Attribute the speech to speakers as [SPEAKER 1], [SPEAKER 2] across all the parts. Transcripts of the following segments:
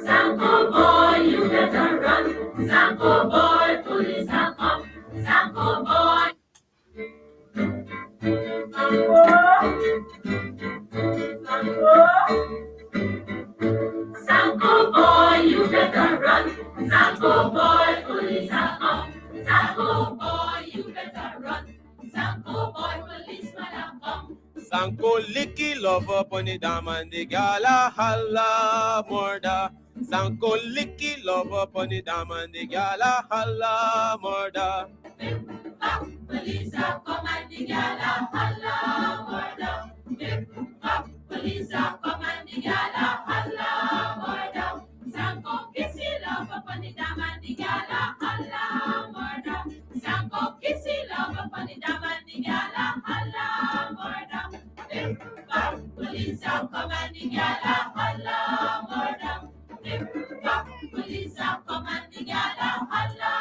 [SPEAKER 1] Sanko boy, you better run. Sanko boy, police are come. Sanko boy. Sanko boy, you better run. Sanko boy, police are come. Sanko boy, you better run. Sanko boy, policeman are come.
[SPEAKER 2] Sanko licky lover pony dam and the gala halla morda. Sanko licky lover pony dam and the gala halla morda.
[SPEAKER 1] Police are come and the gala halla morda. Police are come and the gala halla morda. Sanko kissy love upon the dam and the gala halla morda. Sanko kissy love upon the dam and the gala halla morda. Police are come and the gala halla morda. Police are come and the gala halla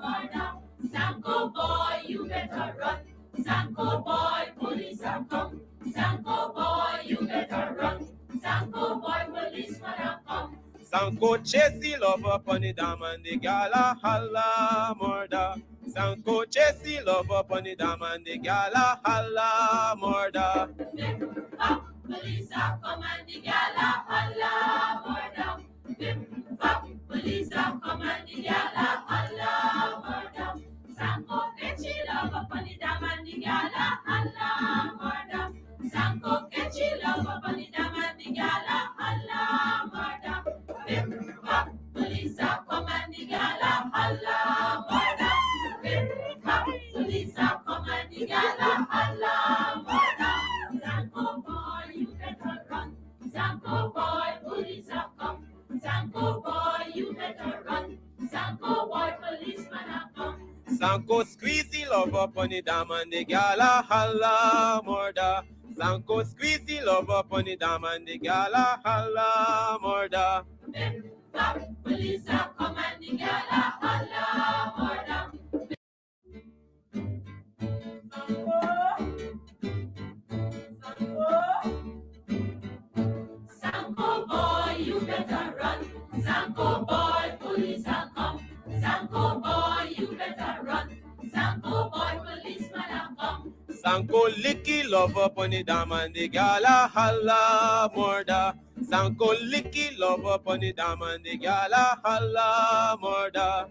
[SPEAKER 1] morda. Sanko boy, you better run. Sanko boy, police are come. Sanko boy, you better run. Sanko boy, policeman are come.
[SPEAKER 2] Sanko chasey lover pony dam and the gala halla morda. Sanko chasey lover pony dam and the gala halla morda.
[SPEAKER 1] Police are come and the gala halla morda. Police are come and the gala halla morda. Sanko catchy love upon the dam and the gala halla morda. Sanko catchy love upon the dam and the gala halla morda. Police are come and the gala halla morda. Police are come and the gala halla morda. Sanko boy, you better run. Sanko boy, police are come. Sanko boy, you better run. Sanko boy, policeman are come.
[SPEAKER 2] Sanko squeezy lover pony dam and the gala halla morda. Sanko squeezy lover pony dam and the gala halla morda.
[SPEAKER 1] Police are come and the gala halla morda. Sanko boy, you better run. Sanko boy, police are come. Sanko boy, you better run. Sanko boy, policeman are come.
[SPEAKER 2] Sanko licky lover pony dam and the gala halla morda. Sanko licky lover pony dam and the gala halla morda.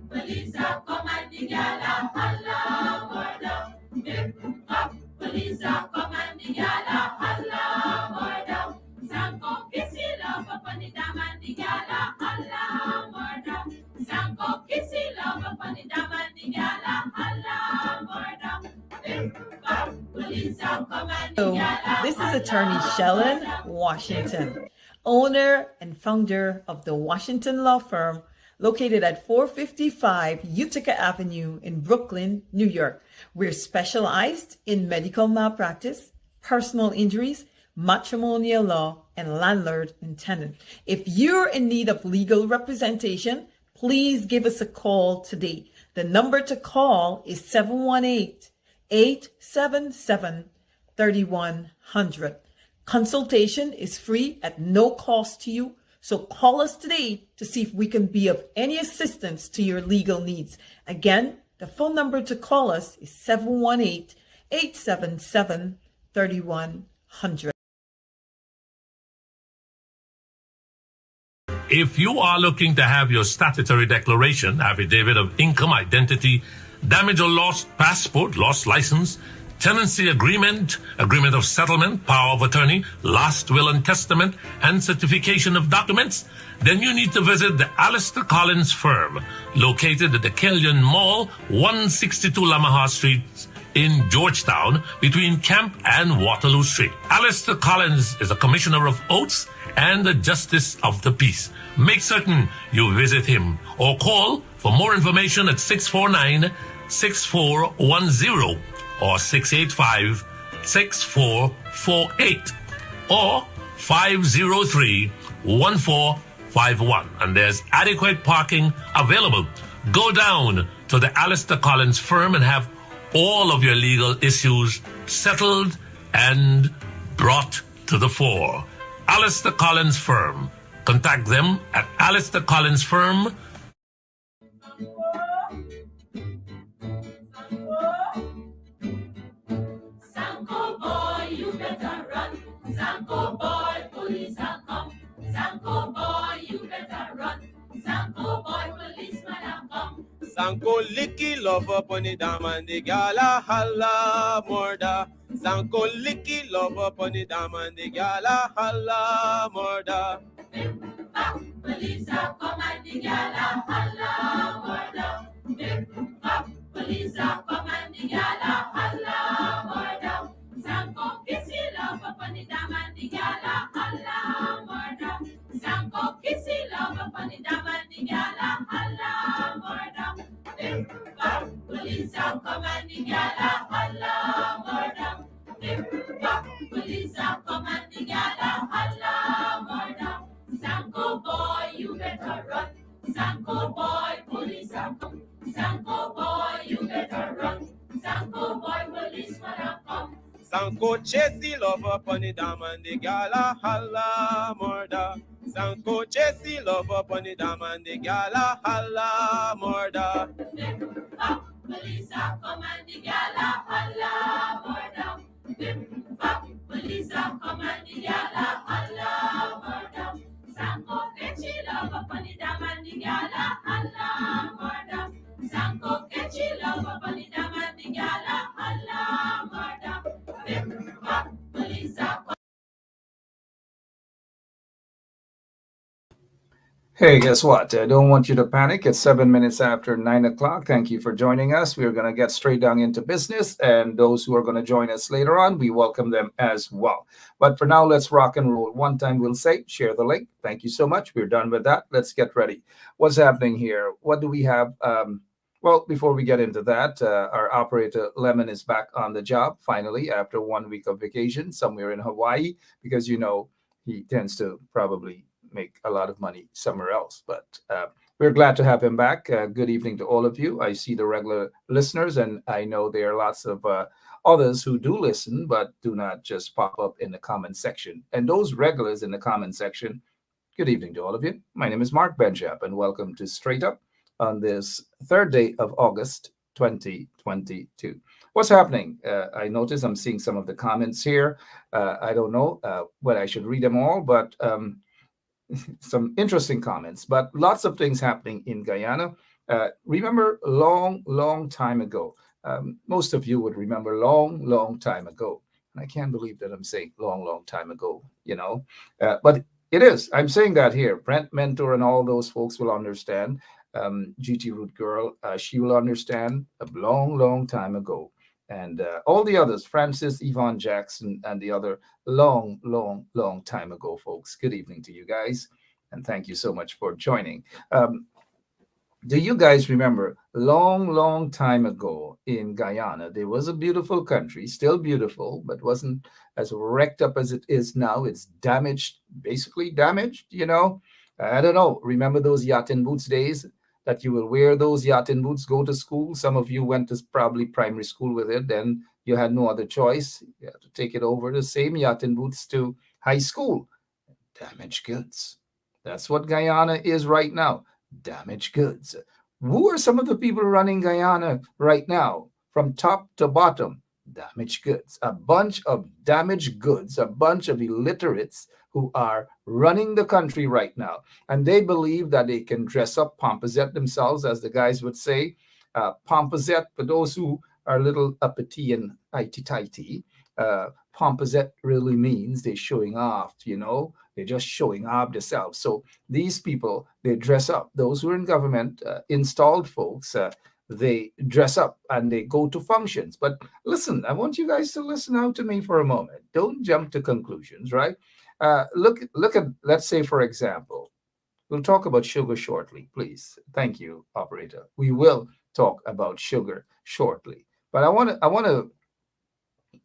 [SPEAKER 1] Police are come and the gala halla morda. Police are come and the gala halla morda. Sanko kissy love upon the dam and the gala halla morda. Sanko kissy love upon the dam and the gala halla morda. Police are come and the gala.
[SPEAKER 3] This is attorney Shellen Washington, owner and founder of the Washington Law Firm, located at 455 Utica Avenue in Brooklyn, New York. We're specialized in medical malpractice, personal injuries, matrimonial law, and landlord and tenant. If you're in need of legal representation, please give us a call today. The number to call is 718-877-3100. Consultation is free at no cost to you. So call us today to see if we can be of any assistance to your legal needs. Again, the phone number to call us is 718-877-3100.
[SPEAKER 4] If you are looking to have your statutory declaration, affidavit of income, identity, damage or lost passport, lost license, tenancy agreement, agreement of settlement, power of attorney, last will and testament, and certification of documents, then you need to visit the Alistair Collins firm, located at the Kellyan Mall, 162 Lamaha Street in Georgetown, between Camp and Waterloo Street. Alistair Collins is a commissioner of oaths and a justice of the peace. Make certain you visit him or call for more information at 649-6410 or 685-6448 or 503-1451. And there's adequate parking available. Go down to the Alistair Collins firm and have all of your legal issues settled and brought to the fore. Alistair Collins Firm. Contact them at Alistair Collins Firm.
[SPEAKER 1] Sanko boy, you better run. Sanko boy, police are come. Sanko boy, you better run. Sanko boy, policeman are come.
[SPEAKER 2] Sanko licky love up on the dam and the gala holla murder. Sanko licky love up on the dam and the gala holla murder.
[SPEAKER 1] Police are come and the gala holla murder. Police are come and the gala holla murder. Sanko kissy love up on the dam and the gala holla murder. Sanko kissy love up on the dam and the gala holla murder. Police are come and the gala holla murder. Police are come and the gala holla murder. Sanko boy, you better run. Sanko boy, police are come. Sanko boy, you better run. Sanko boy, policeman are come.
[SPEAKER 2] Sanko chase the love up on the dam and the gala holla murder. Sanko chase the love up on the dam and the gala holla murder.
[SPEAKER 1] Police are come and the gala holla murder. Police are come and the gala holla murder. Sanko catchy love up on the dam and the gala holla murder. Sanko catchy love up on the dam and the gala holla murder. Police are come.
[SPEAKER 5] Hey, guess what? I don't want you to panic. It's 7 minutes after 9 o'clock. Thank you for joining us. We're going to get straight down into business. And those who are going to join us later on, we welcome them as well. But for now, let's rock and roll. One time we'll say, share the link. Thank you so much. We're done with that. Let's get ready. What's happening here? What do we have? Well, before we get into that, our operator Lemon is back on the job finally after 1 week of vacation somewhere in Hawaii, because, you know, he tends to probably make a lot of money somewhere else. But we're glad to have him back. Good evening to all of you. I see the regular listeners, and I know there are lots of others who do listen, but do not just pop up in the comment section. And those regulars in the comment section, good evening to all of you. My name is Mark Benjap, and welcome to Straight Up on this third day of August 2022. What's happening? I notice I'm seeing some of the comments here. I don't know whether I should read them all, but some interesting comments, but lots of things happening in Guyana. Remember, long time ago, most of you would remember long time ago. And I can't believe that I'm saying long time ago, but it is. I'm saying that here. Brent Mentor and all those folks will understand. GT Root Girl, she will understand a long time ago. And all the others, Francis, Yvonne Jackson, and the other long time ago, folks. Good evening to you guys, and thank you so much for joining. Do you guys remember long time ago in Guyana, there was a beautiful country, still beautiful, but wasn't as wrecked up as it is now. It's damaged, basically damaged, I don't know. Remember those yacht and boots days? That you will wear those yacht and boots, go to school. Some of you went to probably primary school with it. Then you had no other choice. You had to take it over the same yacht and boots to high school. Damaged goods. That's what Guyana is right now. Damaged goods. Who are some of the people running Guyana right now? From top to bottom, damaged goods. A bunch of damaged goods, a bunch of illiterates who are running the country right now. And they believe that they can dress up, pomposette themselves, as the guys would say. Pomposette, for those who are a little uppity and tighty, pomposette really means they're showing off, They're just showing off themselves. So these people, they dress up. Those who are in government, installed folks, they dress up and they go to functions. But listen, I want you guys to listen out to me for a moment. Don't jump to conclusions, right? Look at, let's say, for example, we'll talk about sugar shortly, please. Thank you, operator. We will talk about sugar shortly. But I want to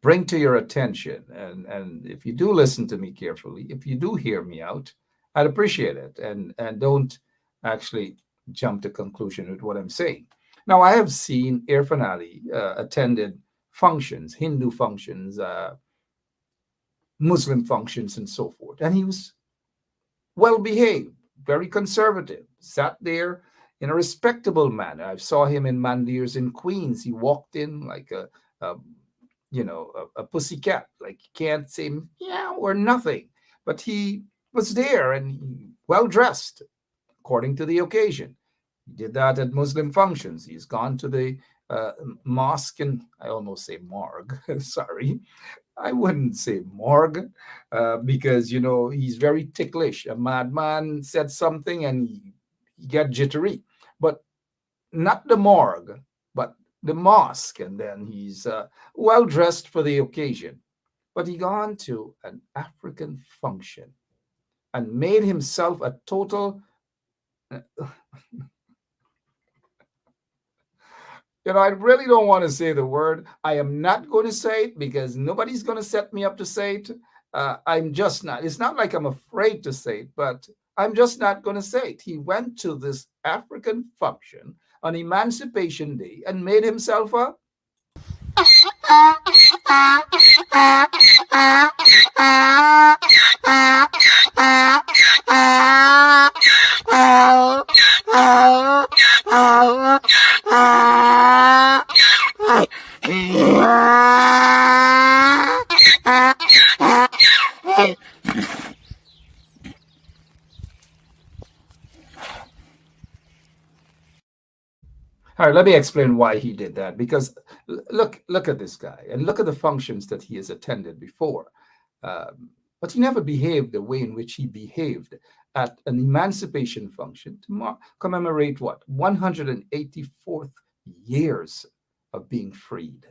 [SPEAKER 5] bring to your attention, and if you do listen to me carefully, if you do hear me out, I'd appreciate it. And don't actually jump to conclusion with what I'm saying. Now, I have seen Irfan Ali attended functions, Hindu functions, Muslim functions and so forth. And he was well behaved, very conservative, sat there in a respectable manner. I saw him in Mandirs in Queens. He walked in like a a pussycat, like you can't say meow or nothing. But he was there and well dressed according to the occasion. He did that at Muslim functions. He's gone to the uh, mosque, and I almost say morgue. Sorry, I wouldn't say morgue, because he's very ticklish. A madman said something and he get jittery, but not the morgue, but the mosque. And then he's well dressed for the occasion. But he gone to an African function and made himself a total. I really don't want to say the word. I am not going to say it because nobody's going to set me up to say it. I'm just not. It's not like I'm afraid to say it, but I'm just not going to say it. He went to this African function on Emancipation Day and made himself a. All right, let me explain why he did that. Because look at this guy and look at the functions that he has attended before. But he never behaved the way in which he behaved at an emancipation function to commemorate what 184th years of being freed.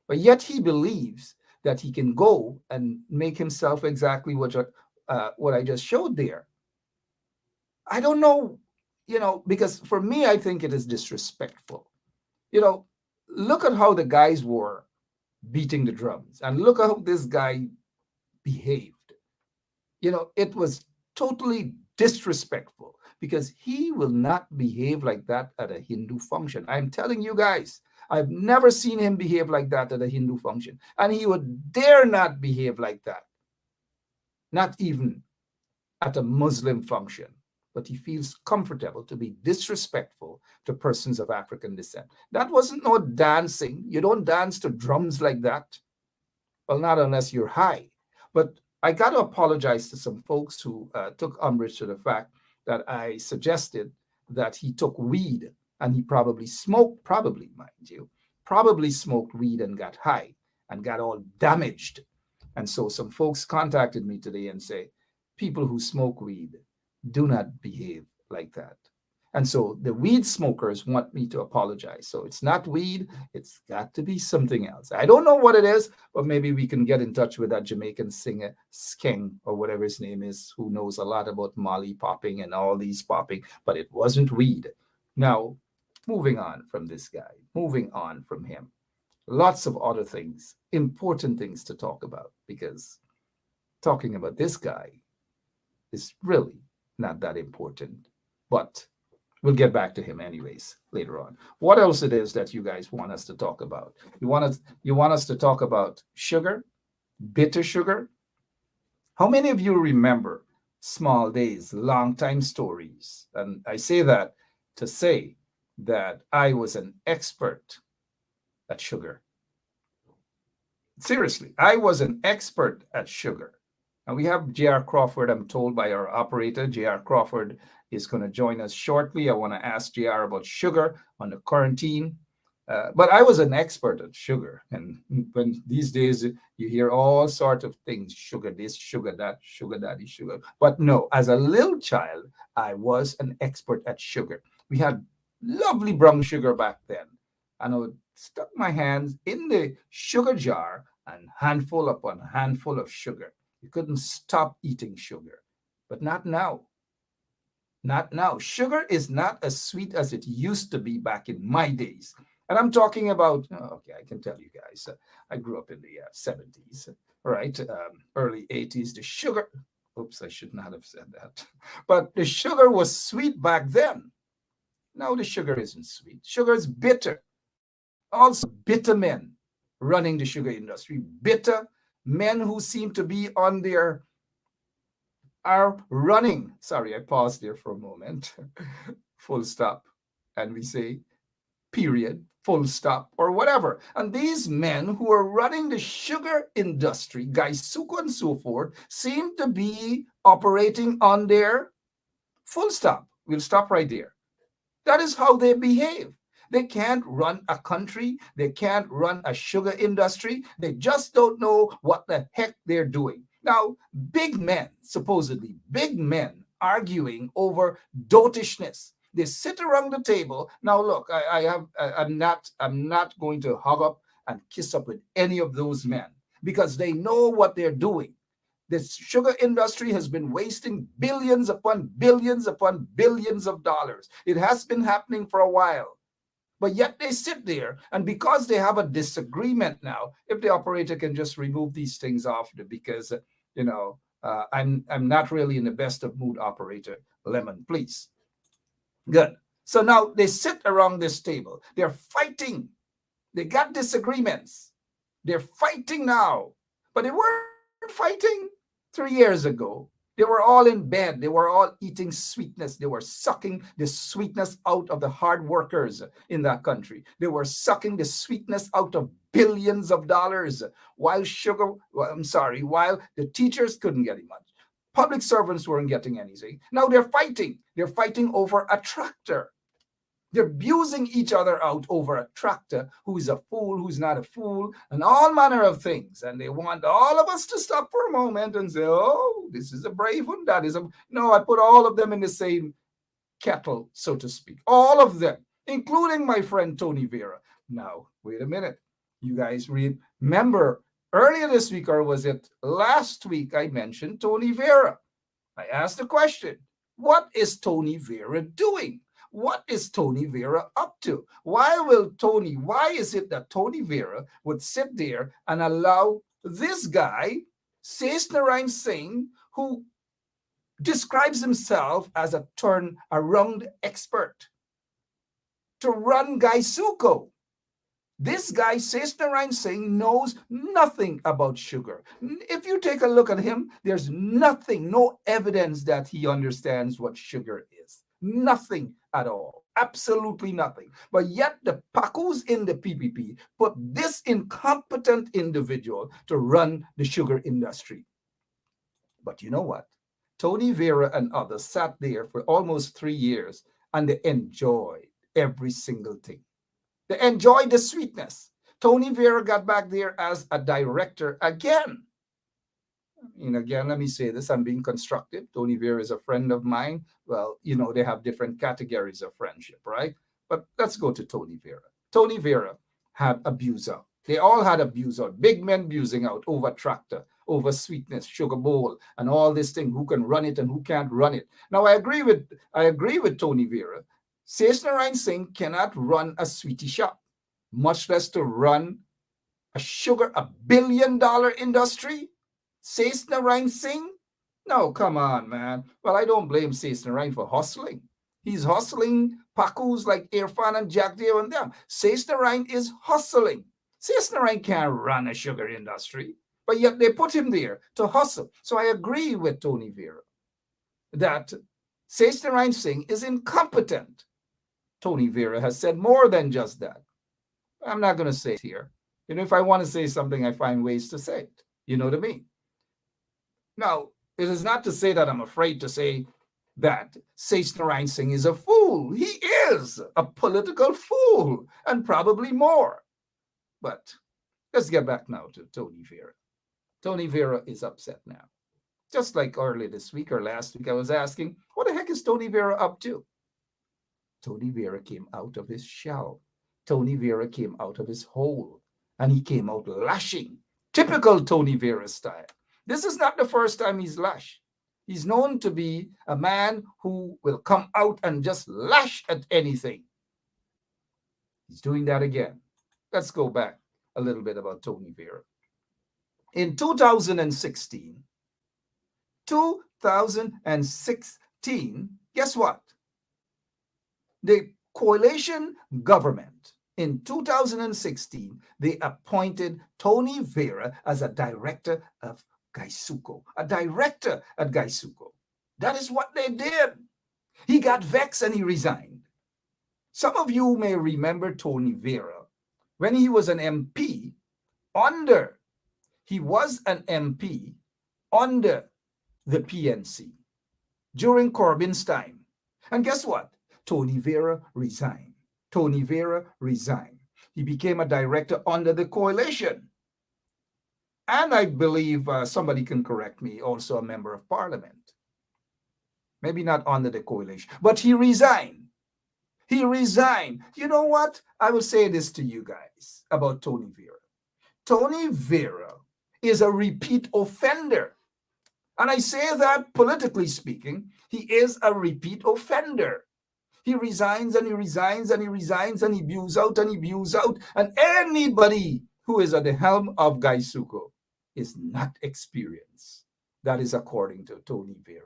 [SPEAKER 5] But yet he believes that he can go and make himself exactly what I just showed there. I don't know, because for me, I think it is disrespectful. Look at how the guys were beating the drums and look how this guy behaved. It was totally disrespectful because he will not behave like that at a Hindu function. I'm telling you guys, I've never seen him behave like that at a Hindu function. And he would dare not behave like that. Not even at a Muslim function. But he feels comfortable to be disrespectful to persons of African descent. That wasn't no dancing. You don't dance to drums like that. Well, not unless you're high. But I got to apologize to some folks who took umbrage to the fact that I suggested that he took weed and he probably smoked, probably, mind you, probably smoked weed and got high and got all damaged. And so some folks contacted me today and say, people who smoke weed do not behave like that. And so the weed smokers want me to apologize. So it's not weed, it's got to be something else. I don't know what it is, but maybe we can get in touch with that Jamaican singer, Skeng, or whatever his name is, who knows a lot about Molly popping and all these popping, but it wasn't weed. Now, moving on from this guy, moving on from him, lots of other things, important things to talk about, because talking about this guy is really not that important. But we'll get back to him anyways later on. What else it is that you guys want us to talk about? You want us to talk about sugar, bitter sugar? How many of you remember small days, long time stories? And I say that to say that I was an expert at sugar. Seriously, I was an expert at sugar. And we have J.R. Crawford, I'm told by our operator. J.R. Crawford is going to join us shortly. I want to ask J.R. about sugar on the quarantine. But I was an expert at sugar. And when these days you hear all sorts of things, sugar this, sugar that, sugar daddy, sugar. But no, as a little child, I was an expert at sugar. We had lovely brown sugar back then. And I would stuck my hands in the sugar jar and handful upon handful of sugar. You couldn't stop eating sugar. But not now. Not now. Sugar is not as sweet as it used to be back in my days. And I'm talking about, okay, I can tell you guys, I grew up in the 70s, right? Early 80s. The sugar, oops, I should not have said that. But the sugar was sweet back then. Now the sugar isn't sweet. Sugar is bitter. Also, bitter men running the sugar industry. Bitter, men who seem to be on their are running. Sorry, I paused there for a moment. Full stop. And we say period, full stop, or whatever. And these men who are running the sugar industry, Gaisuko and so forth, seem to be operating on their full stop. We'll stop right there. That is how they behave. They can't run a country. They can't run a sugar industry. They just don't know what the heck they're doing. Now, big men, supposedly big men, arguing over dotishness. They sit around the table. Now, look, I'm not going to hug up and kiss up with any of those men because they know what they're doing. The sugar industry has been wasting billions upon billions upon billions of dollars. It has been happening for a while. But yet they sit there, and because they have a disagreement now, if the operator can just remove these things off, because I'm not really in the best of mood, operator. Lemon, please. Good. So now they sit around this table. They're fighting. They got disagreements. They're fighting now, but they weren't fighting 3 years ago. They were all in bed. They were all eating sweetness. They were sucking the sweetness out of the hard workers in that country. They were sucking the sweetness out of billions of dollars while while the teachers couldn't get much. Public servants weren't getting anything. Now they're fighting. They're fighting over a tractor. They're abusing each other out over a tractor, who is a fool, who's not a fool, and all manner of things. And they want all of us to stop for a moment and say, oh, this is a brave one, that is a... No, I put all of them in the same kettle, so to speak. All of them, including my friend Tony Vera. Now, wait a minute. You guys remember earlier this week, or was it last week, I mentioned Tony Vera. I asked the question, what is Tony Vera doing? What is Tony Vera up to? Why is it that Tony Vera would sit there and allow this guy, Sesnarayan Singh, who describes himself as a turn-around expert, to run Gaisuko? This guy, Sesnarayan Singh, knows nothing about sugar. If you take a look at him, there's nothing, no evidence that he understands what sugar is. Nothing at all. Absolutely nothing. But yet the Pakus in the PPP put this incompetent individual to run the sugar industry. But you know what? Tony Vera and others sat there for almost 3 years and they enjoyed every single thing. They enjoyed the sweetness. Tony Vera got back there as a director again. Again, let me say this, I'm being constructive. Tony Vera is a friend of mine. Well, they have different categories of friendship, right? But let's go to Tony Vera. Tony Vera had abuse out. They all had abuse out. Big men abusing out over tractor, over sweetness, sugar bowl, and all this thing. Who can run it and who can't run it? Now, I agree with Tony Vera. Sesnarayan Singh cannot run a sweetie shop, much less to run a billion-dollar industry. Sesnarayan Singh? No, come on, man. Well, I don't blame Sesnarayan for hustling. He's hustling Pakus like Irfan and Jack Dale and them. Sesnarayan is hustling. Sesnarayan can't run a sugar industry, but yet they put him there to hustle. So I agree with Tony Vera that Sesnarayan Singh is incompetent. Tony Vera has said more than just that. I'm not going to say it here. If I want to say something, I find ways to say it. You know what I mean? Now, it is not to say that I'm afraid to say that Sesnarayan Singh is a fool. He is a political fool, and probably more. But let's get back now to Tony Vera. Tony Vera is upset now. Just like earlier this week or last week, I was asking, what the heck is Tony Vera up to? Tony Vera came out of his shell. Tony Vera came out of his hole, and he came out lashing. Typical Tony Vera style. This is not the first time he's lashed. He's known to be a man who will come out and just lash at anything. He's doing that again. Let's go back a little bit about Tony Vera. In 2016, guess what? The coalition government In 2016, they appointed Tony Vera as a director of Gaisuco, a director at Gaisuco. That is what they did. He got vexed and he resigned. Some of you may remember Tony Vera when he was an MP under, he was an MP under the PNC during Corbyn's time. And guess what? Tony Vera resigned. Tony Vera resigned. He became a director under the coalition. And I believe somebody can correct me, also a member of parliament. Maybe not under the coalition, but he resigned. He resigned. You know what? I will say this to you guys about Tony Vera. Tony Vera is a repeat offender. And I say that politically speaking, he is a repeat offender. He resigns and he resigns and he resigns and he views out and he views out. And anybody who is at the helm of Gaisuco is not experienced. That is according to Tony Vera.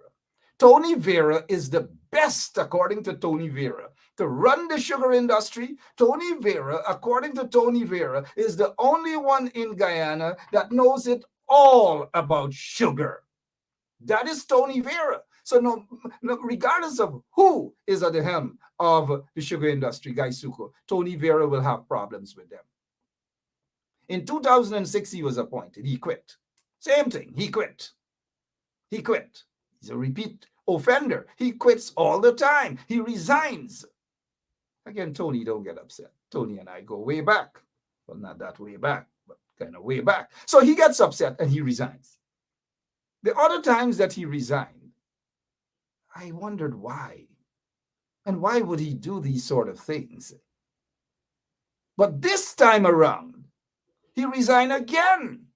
[SPEAKER 5] Tony Vera is the best, according to Tony Vera, to run the sugar industry. Tony Vera, according to Tony Vera, is the only one in Guyana that knows it all about sugar. That is Tony Vera. So no, regardless of who is at the helm of the sugar industry, Gaisuco, Tony Vera will have problems with them. In 2006, he was appointed. He quit. Same thing. He quit. He quit. He's a repeat offender. He quits all the time. He resigns. Again, Tony, don't get upset. Tony and I go way back. Well, not that way back, but kind of way back. So he gets upset and he resigns. The other times that he resigned, I wondered why. And why would he do these sort of things? But this time around, he resigned again.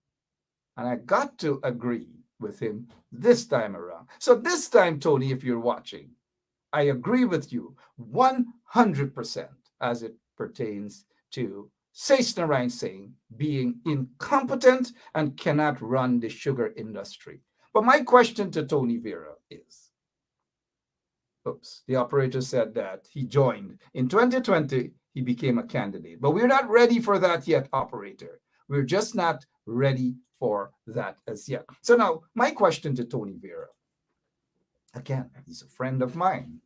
[SPEAKER 5] And I got to agree with him this time around. So this time, Tony, if you're watching, I agree with you 100% as it pertains to Sesnarain Singh being incompetent and cannot run the sugar industry. But my question to Tony Vera is, the operator said that he joined. In 2020, he became a candidate. But we're not ready for that yet, operator. We're just not ready for that as yet. So now, my question to Tony Vera, again, he's a friend of mine,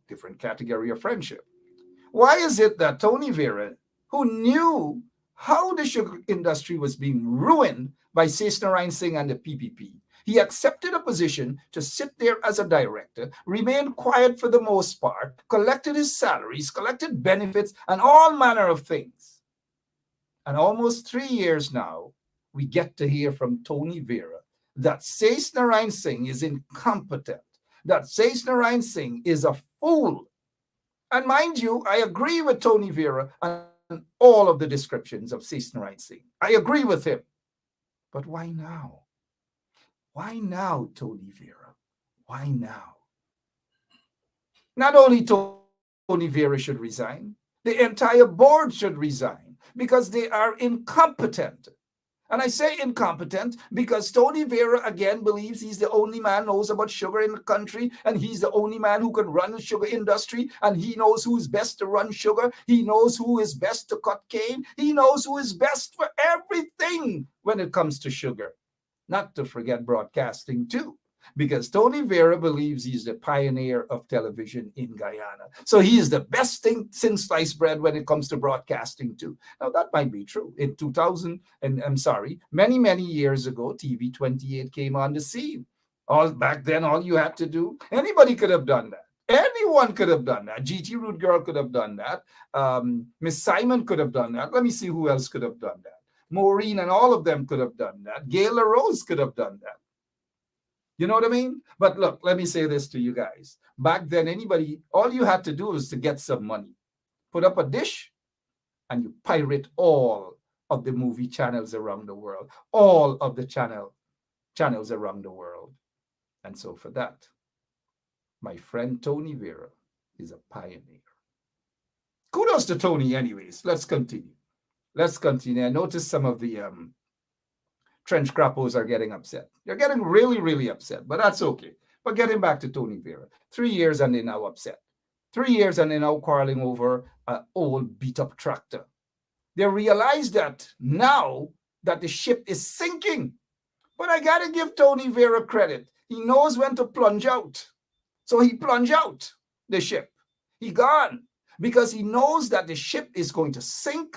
[SPEAKER 5] different category of friendship. Why is it that Tony Vera, who knew how the sugar industry was being ruined by Sesnarain Singh and the PPP, he accepted a position to sit there as a director, remained quiet for the most part, collected his salaries, collected benefits, and all manner of things. And almost 3 years now, we get to hear from Tony Vera that Sesnarain Singh is incompetent, that Sesnarain Singh is a fool. And mind you, I agree with Tony Vera on all of the descriptions of Sesnarain Singh. I agree with him. But why now? Why now, Tony Vera? Why now? Not only Tony Vera should resign, the entire board should resign because they are incompetent. And I say incompetent because Tony Vera, again, believes he's the only man who knows about sugar in the country, and he's the only man who can run the sugar industry, and he knows who is best to run sugar. He knows who is best to cut cane. He knows who is best for everything when it comes to sugar. Not to forget broadcasting too, because Tony Vera believes he's the pioneer of television in Guyana. So he is the best thing since sliced bread when it comes to broadcasting too. Now that might be true. In 2000, and I'm sorry, many years ago, TV 28 came on the scene. Back then, all you had to do, anybody could have done that. Anyone could have done that. GT Root Girl could have done that. Miss Simon could have done that. Let me see who else could have done that. Maureen and all of them could have done that. Gail LaRose could have done that. You know what I mean? But look, let me say this to you guys. Back then, all you had to do was to get some money. Put up a dish, and you pirate all of the movie channels around the world. All of the channels around the world. And so for that, my friend Tony Vera is a pioneer. Kudos to Tony anyways. Let's continue. I noticed some of the trench crappos are getting upset. They're getting really upset, but that's okay. But getting back to Tony Vera, 3 years and they're now upset. 3 years, and they're now quarreling over an old beat up tractor. They realize that now that the ship is sinking. But I got to give Tony Vera credit. He knows when to plunge out. So he plunged out the ship. He gone because he knows that the ship is going to sink,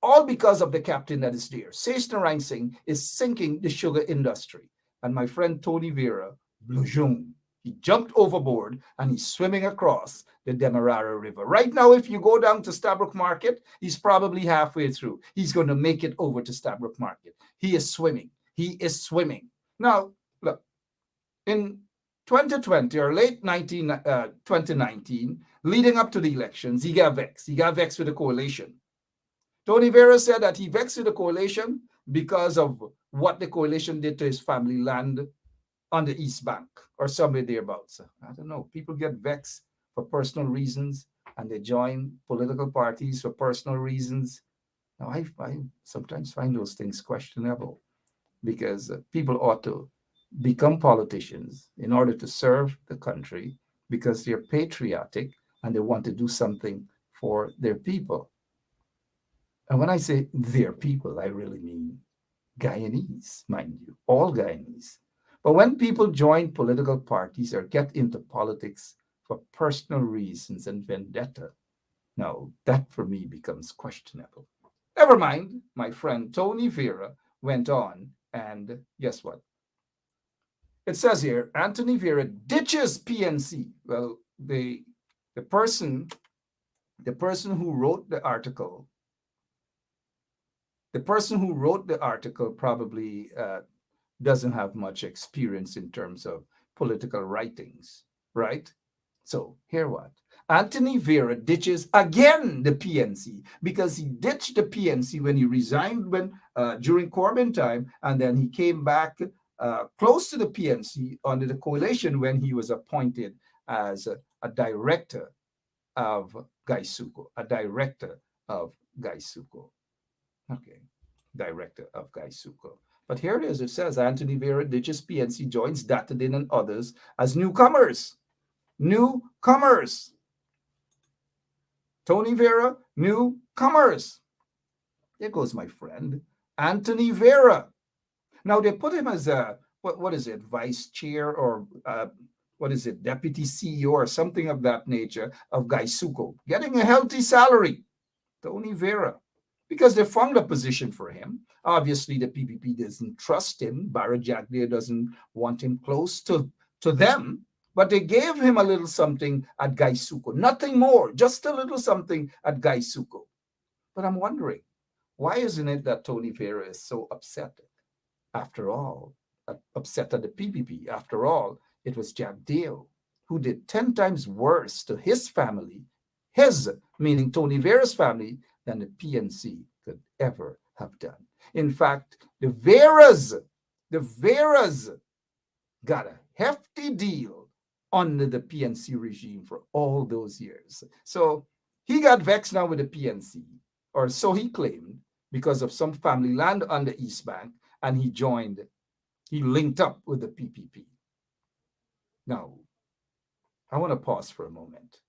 [SPEAKER 5] all because of the captain that is there. Sesna Singh is sinking the sugar industry. And my friend Tony Vera, Blujung, he jumped overboard and he's swimming across the Demerara River. Right now, if you go down to Stabroek Market, he's probably halfway through. He's going to make it over to Stabroek Market. He is swimming. He is swimming. Now, look, in 2020 or late 2019, leading up to the elections, he got vexed. He got vexed with the coalition. Tony Vera said that he vexed with the coalition because of what the coalition did to his family land on the East Bank or somewhere thereabouts. I don't know. People get vexed for personal reasons and they join political parties for personal reasons. Now, I sometimes find those things questionable because people ought to become politicians in order to serve the country because they're patriotic and they want to do something for their people. And when I say their people, I really mean Guyanese, mind you, all Guyanese. But when people join political parties or get into politics for personal reasons and vendetta, now that for me becomes questionable. Never mind, my friend Tony Vera went on, and guess what? It says here, Anthony Vera ditches PNC. Well, the person who wrote the article, probably doesn't have much experience in terms of political writings, right? So here what? Anthony Vera ditches again the PNC because he ditched the PNC when he resigned during Corbyn time, and then he came back close to the PNC under the coalition when he was appointed as a director of Gaisuko, Okay, director of Gaisuko. But here it is. It says Anthony Vera ditches PNC, joins Datadin and others as newcomers. Newcomers. Tony Vera, newcomers. There goes my friend, Anthony Vera. Now they put him as a, what is it, vice chair or deputy CEO or something of that nature of Gaisuko, getting a healthy salary. Tony Vera. Because they found a position for him. Obviously, the PPP doesn't trust him. Barra Jagdeo doesn't want him close to them. But they gave him a little something at Gaisuko. Nothing more, just a little something at Gaisuko. But I'm wondering, why isn't it that Tony Vera is so upset? After all, upset at the PPP. After all, it was Jagdeo who did 10 times worse to his family, meaning Tony Vera's family, than the PNC could ever have done. In fact, the Veras got a hefty deal under the PNC regime for all those years. So he got vexed now with the PNC, or so he claimed, because of some family land on the East Bank, and he linked up with the PPP. Now, I want to pause for a moment.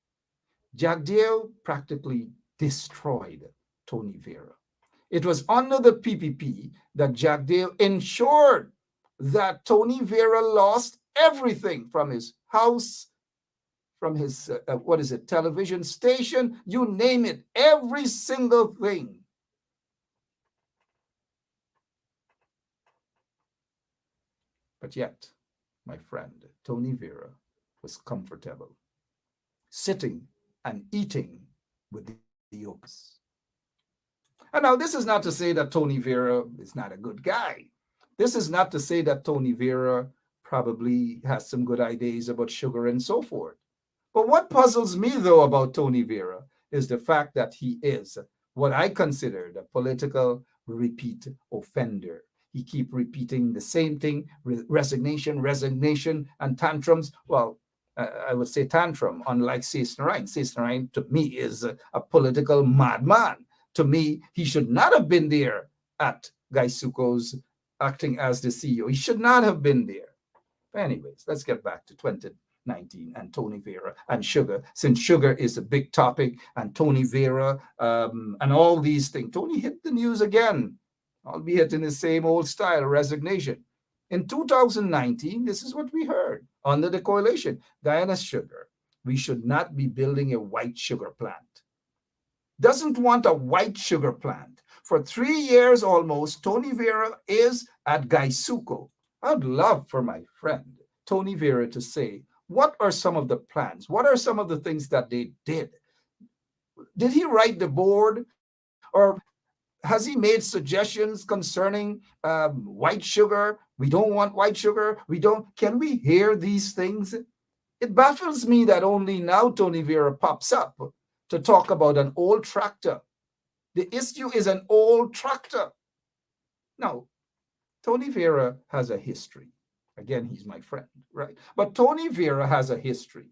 [SPEAKER 5] Jagdeo practically destroyed Tony Vera. It was under the PPP that Jagdeo ensured that Tony Vera lost everything from his house, from his, television station, you name it, every single thing. But yet, my friend, Tony Vera was comfortable, sitting and eating with the Oaks. And now this is not to say that Tony Vera is not a good guy. This is not to say that Tony Vera probably has some good ideas about sugar and so forth. But what puzzles me, though, about Tony Vera is the fact that he is what I consider a political repeat offender. He keep repeating the same thing, resignation, and tantrums. Well, I would say tantrum, unlike Sesna. Sesna, to me, is a political madman. To me, he should not have been there at Gaisuko's acting as the CEO. He should not have been there. But anyways, let's get back to 2019 and Tony Vera and sugar, since sugar is a big topic, and Tony Vera and all these things. Tony hit the news again, albeit in the same old style, resignation. In 2019, this is what we heard under the coalition: Guyana Sugar, we should not be building a white sugar plant. Doesn't want a white sugar plant. For 3 years almost, Tony Vera is at Gaisuco. I'd love for my friend Tony Vera to say, what are some of the plans? What are some of the things that they did? Did he write the board, or has he made suggestions concerning white sugar? We don't want white sugar. We don't. Can we hear these things? It baffles me that only now Tony Vera pops up to talk about an old tractor. The issue is an old tractor. Now, Tony Vera has a history. Again, he's my friend, right? But Tony Vera has a history.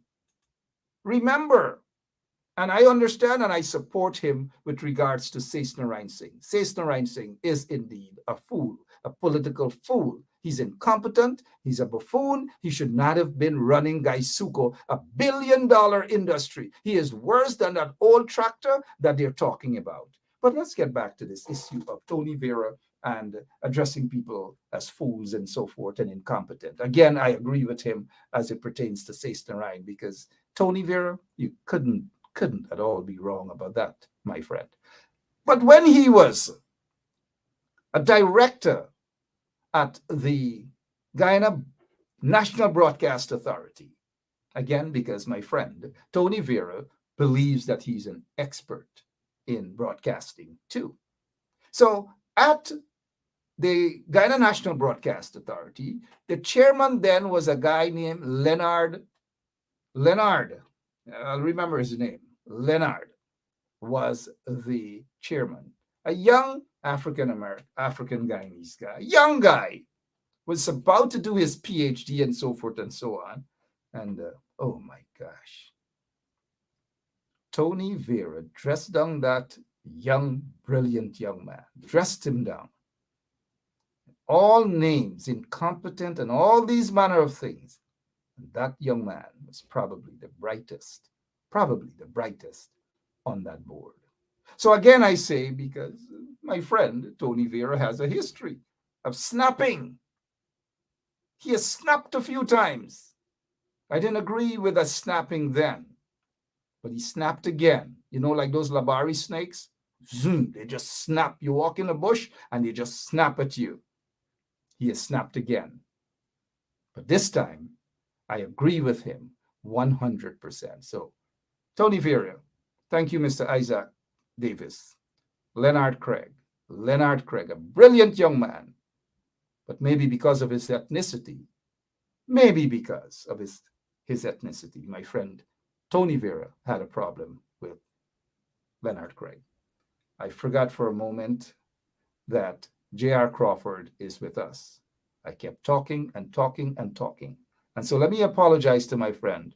[SPEAKER 5] Remember, and I understand and I support him with regards to Seth Narayan Singh. Seth Narayan Singh is indeed a fool, a political fool. He's incompetent. He's a buffoon. He should not have been running Gaisuco, a billion-dollar industry. He is worse than that old tractor that they're talking about. But let's get back to this issue of Tony Vera and addressing people as fools and so forth and incompetent. Again, I agree with him as it pertains to Seth Narayan, because Tony Vera, you couldn't at all be wrong about that, my friend. But when he was a director at the Guyana National Broadcast Authority, again, because my friend Tony Vera believes that he's an expert in broadcasting too. So at the Guyana National Broadcast Authority, the chairman then was a guy named Leonard. I'll remember his name. Leonard was the chairman. A young African Guyanese guy, young guy, was about to do his PhD and so forth and so on. And oh my gosh, Tony Vera dressed down that young, brilliant young man, dressed him down. All names, incompetent, and all these manner of things. And that young man was probably the brightest on that board. So again, I say, because my friend Tony Vera has a history of snapping. He has snapped a few times. I didn't agree with the snapping then, but he snapped again. You know, like those Labari snakes? Zoom, they just snap. You walk in the bush and they just snap at you. He has snapped again. But this time, I agree with him 100%. So, Tony Vera, thank you, Mr. Isaac Davis. Leonard Craig, a brilliant young man, but maybe because of his ethnicity, my friend Tony Vera had a problem with Leonard Craig. I forgot for a moment that J.R. Crawford is with us. I kept talking and talking and talking. And so let me apologize to my friend,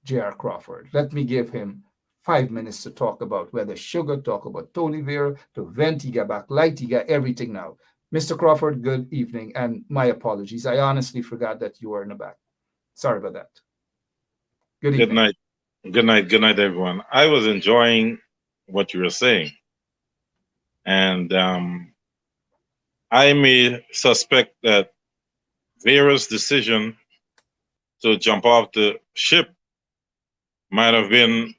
[SPEAKER 5] J.R. Crawford. Let me give him 5 minutes to talk about whether sugar, talk about Tony Vera, to vent, he got back light, he got everything now. Mr. Crawford, good evening, and my apologies. I honestly forgot that you were in the back. Sorry about that. Good evening.
[SPEAKER 6] Good night. Good night, everyone. I was enjoying what you were saying. And I may suspect that Vera's decision to jump off the ship might have been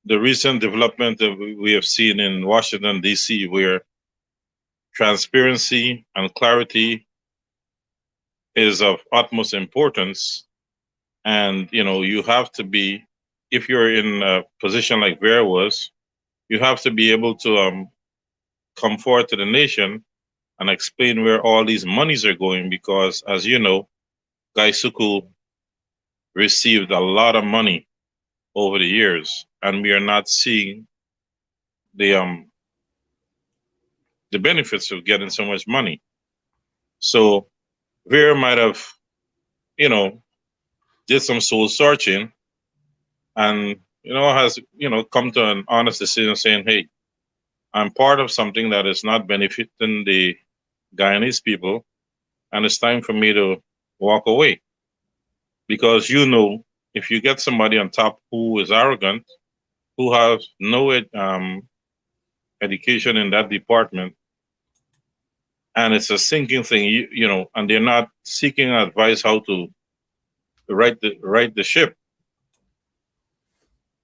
[SPEAKER 6] the recent development that we have seen in Washington, D.C., where transparency and clarity is of utmost importance. And, you know, you have to be, if you're in a position like Vera was, you have to be able to come forward to the nation and explain where all these monies are going, because, as you know, Gaisuku received a lot of money over the years, and we are not seeing the benefits of getting so much money. So Vera might have, you know, did some soul searching, and has come to an honest decision saying, hey, I'm part of something that is not benefiting the Guyanese people, and it's time for me to walk away. Because you know, if you get somebody on top who is arrogant, who has no education in that department, and it's a sinking thing, you know, and they're not seeking advice how to right the ship,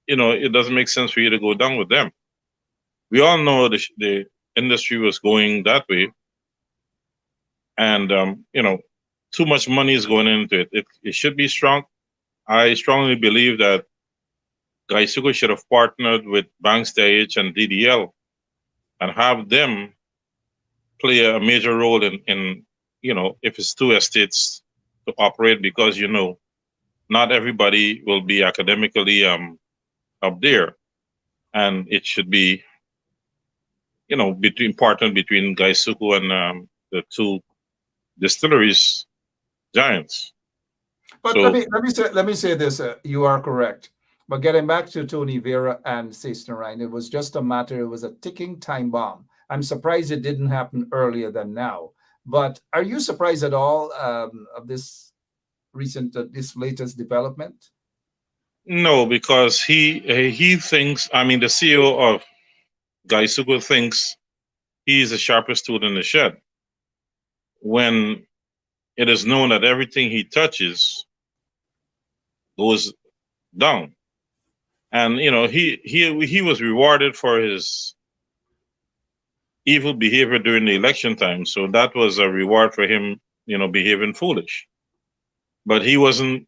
[SPEAKER 6] you know, it doesn't make sense for you to go down with them. We all know the industry was going that way, and you know, too much money is going into it. It should be strong. I strongly believe that Gaisuko should have partnered with Banks DH and DDL and have them play a major role in you know, if it's two estates to operate, because you know, not everybody will be academically up there, and it should be, you know, between partnered between Gaisuku and the two distilleries giants.
[SPEAKER 5] But
[SPEAKER 6] So
[SPEAKER 5] let me say this: you are correct. But getting back to Tony Vera and Cesar Ryan, it was just a matter. It was a ticking time bomb. I'm surprised it didn't happen earlier than now. But are you surprised at all of this recent, this latest development?
[SPEAKER 6] no, because he thinks. I mean, the CEO of Gaisuku thinks he's the sharpest tool in the shed. When it is known that everything he touches goes down, and you know, he was rewarded for his evil behavior during the election time, so that was a reward for him, you know, behaving foolish. But he wasn't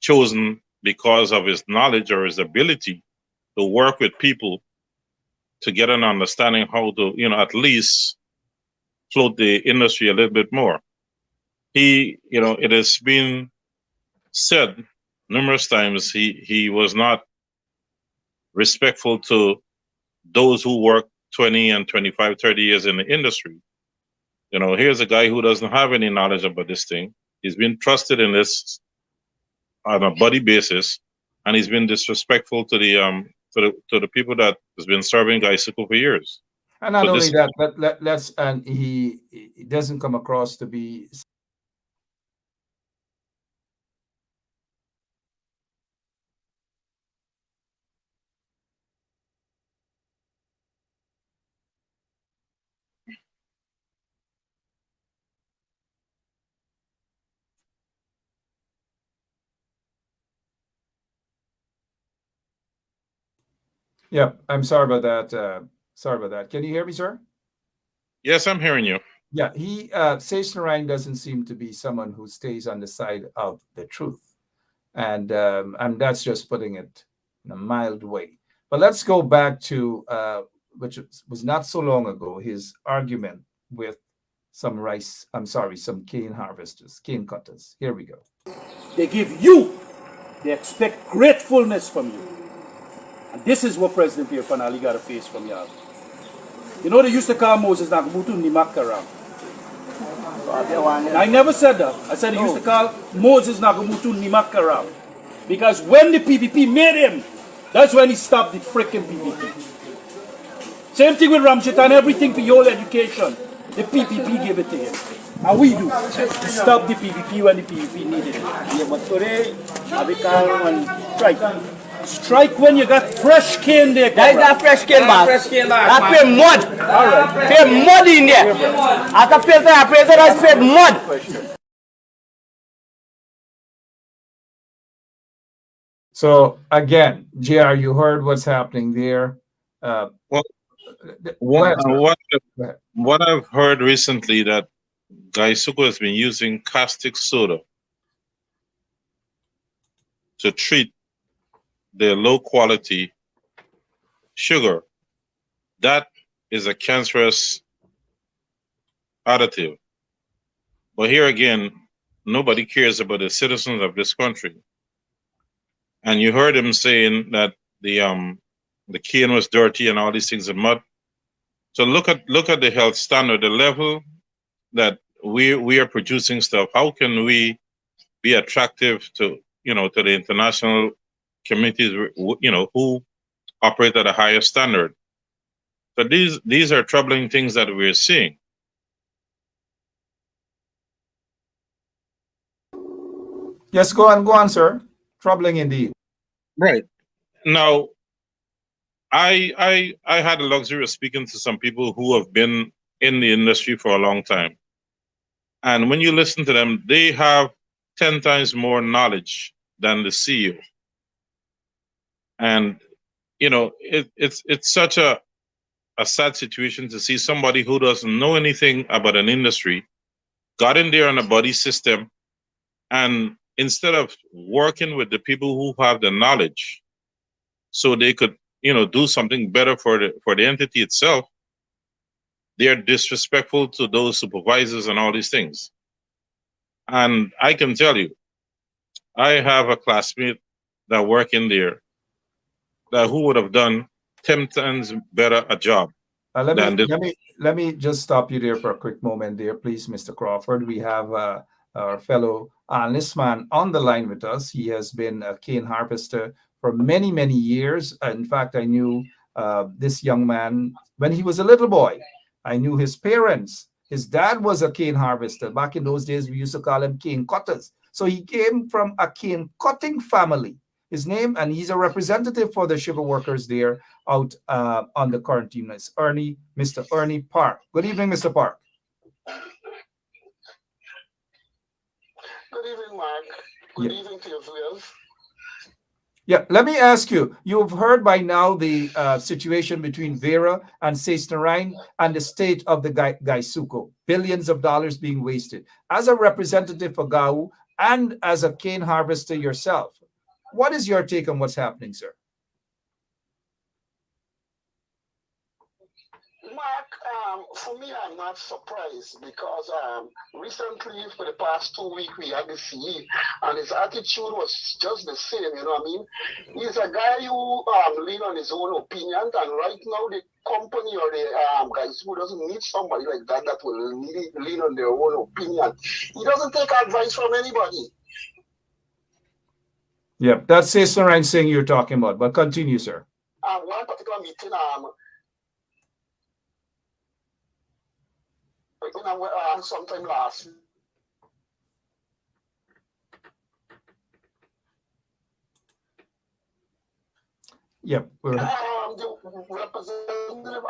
[SPEAKER 6] chosen because of his knowledge or his ability to work with people to get an understanding how to, you know, at least float the industry a little bit more. You know, it has been said numerous times he was not respectful to those who work 20 and 25, 30 years in the industry. You know, here's a guy who doesn't have any knowledge about this thing. He's been trusted in this on a buddy basis, and he's been disrespectful to the people that has been serving Gaisuku for years.
[SPEAKER 5] And not
[SPEAKER 6] So
[SPEAKER 5] only
[SPEAKER 6] this,
[SPEAKER 5] that, but let's and he doesn't come across to be. Yeah, I'm sorry about that. Sorry about that. Can you hear me, sir?
[SPEAKER 6] yes, I'm hearing you.
[SPEAKER 5] Yeah, he Sage Narayan doesn't seem to be someone who stays on the side of the truth, and that's just putting it in a mild way. But let's go back to which was not so long ago, his argument with some rice. I'm sorry, some cane harvesters, cane cutters. Here we go.
[SPEAKER 7] They give you, they expect gratefulness from you. And this is what President Pierre Fanali got to face from y'all. You know, they used to call Moses Nagabutu Nimakara. I never said that. I said they used to call Moses Nagabutu Nimakara. Because when the PPP made him, that's when he stopped the freaking PPP. Same thing with Ramshit and everything for your education. The PPP gave it to him. And we do. We stop the PPP when the PPP needed it.
[SPEAKER 8] Yeah, but today, I become one strike.
[SPEAKER 7] Strike when you got fresh cane there.
[SPEAKER 8] That is not fresh cane, boss. I pay mud. Alright. Pay mud in there. After filter, I pay that I spent mud.
[SPEAKER 5] So again, JR, you heard what's happening there.
[SPEAKER 6] Well,
[SPEAKER 5] Go ahead, sir. Go ahead.
[SPEAKER 6] what I've heard recently that Gaisuku has been using caustic soda to treat their low quality sugar. That is a cancerous additive. But here again, nobody cares about the citizens of this country. And you heard him saying that the cane was dirty and all these things are mud. So look at the health standard, the level that we are producing stuff. How can we be attractive to, you know, to the international communities, you know, who operate at a higher standard? So these are troubling things that we're seeing.
[SPEAKER 5] Yes, go on, sir. Troubling indeed.
[SPEAKER 6] Right. Now, I had the luxury of speaking to some people who have been in the industry for a long time. And when you listen to them, they have 10 times more knowledge than the CEO. And it's such a sad situation to see somebody who doesn't know anything about an industry got in there on a buddy system, and instead of working with the people who have the knowledge so they could do something better for the entity itself, they are disrespectful to those supervisors and all these things. And I can tell you, I have a classmate that work in there that who would have done 10 times better a job
[SPEAKER 5] Let me
[SPEAKER 6] than this.
[SPEAKER 5] let me just stop you there for a quick moment, there, please, Mr. Crawford. We have our fellow analyst man on the line with us. He has been a cane harvester for many years. In fact, I knew this young man when he was a little boy. I knew his parents. His dad was a cane harvester. Back in those days, we used to call him cane cutters. So he came from a cane cutting family. His name, and he's a representative for the sugar workers there out on the current team. It's Mr. Ernie Park. Good evening, Mr. Park.
[SPEAKER 9] Good evening, Mark. Good evening to your viewers.
[SPEAKER 5] Yeah, let me ask you, you've heard by now the situation between Vera and Seisnerine and the state of the Gaisuko. Billions of dollars being wasted. As a representative for GAU and as a cane harvester yourself, what is your take on what's happening, sir?
[SPEAKER 9] Mark, for me, I'm not surprised because recently, for the past 2 weeks, we had the CE, and his attitude was just the same, you know what I mean? He's a guy who lean on his own opinion, and right now, the company or the guys who doesn't need somebody like that will lean on their own opinion. He doesn't take advice from anybody.
[SPEAKER 5] Yeah, that's Seisnerine Singh you're talking about, but continue, sir.
[SPEAKER 9] One particular meeting, sometime last.
[SPEAKER 5] Yep.
[SPEAKER 9] The representative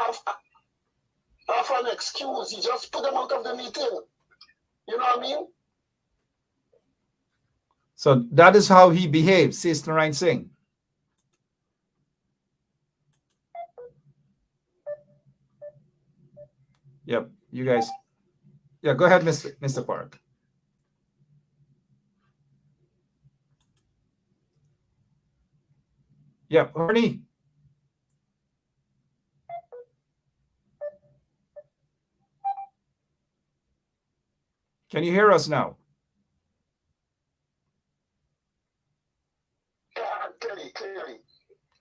[SPEAKER 9] of an excuse. He just put them out of the meeting. You know what I mean?
[SPEAKER 5] So that is how he behaves, Seisnerine Singh. Yep, you guys. Yeah, go ahead, Mr. Park. Yep, Ernie. Can you hear us now?
[SPEAKER 9] Clearly.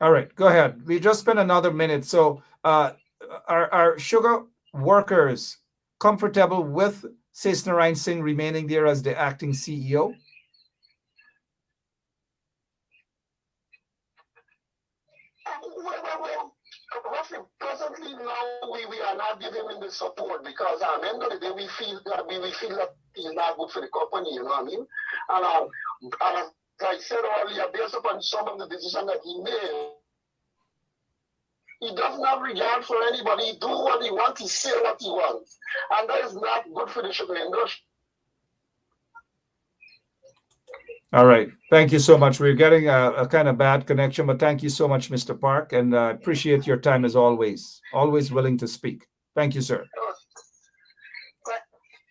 [SPEAKER 5] All right, go ahead. We just spent another minute. So are sugar workers comfortable with Seisnerine Singh remaining there as the acting CEO?
[SPEAKER 9] Well, presently now we are not giving him the support because at the end of the day we feel that he's not good for the company, you know what I mean? And as I said earlier, based upon some of the decisions that he made, he doesn't have regard for anybody. He do what he wants, he say what he wants. And that is not good for the sugar industry.
[SPEAKER 5] All right. Thank you so much. We're getting a kind of bad connection, but thank you so much, Mr. Park, and I appreciate your time as always. Always willing to speak. Thank you, sir.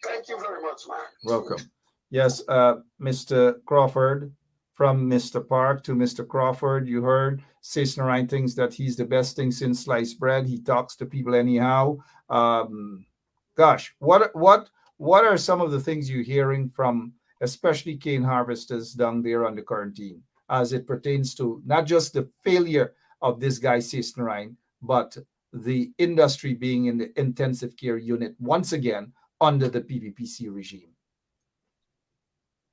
[SPEAKER 9] Thank you very much, man.
[SPEAKER 5] Welcome. Yes, Mr. Crawford, from Mr. Park to Mr. Crawford, you heard Seisnerine thinks that he's the best thing since sliced bread. He talks to people anyhow. Gosh, what are some of the things you're hearing from especially cane harvesters down there on the current team, as it pertains to not just the failure of this guy Seisnerine, but the industry being in the intensive care unit once again under the PPPC regime?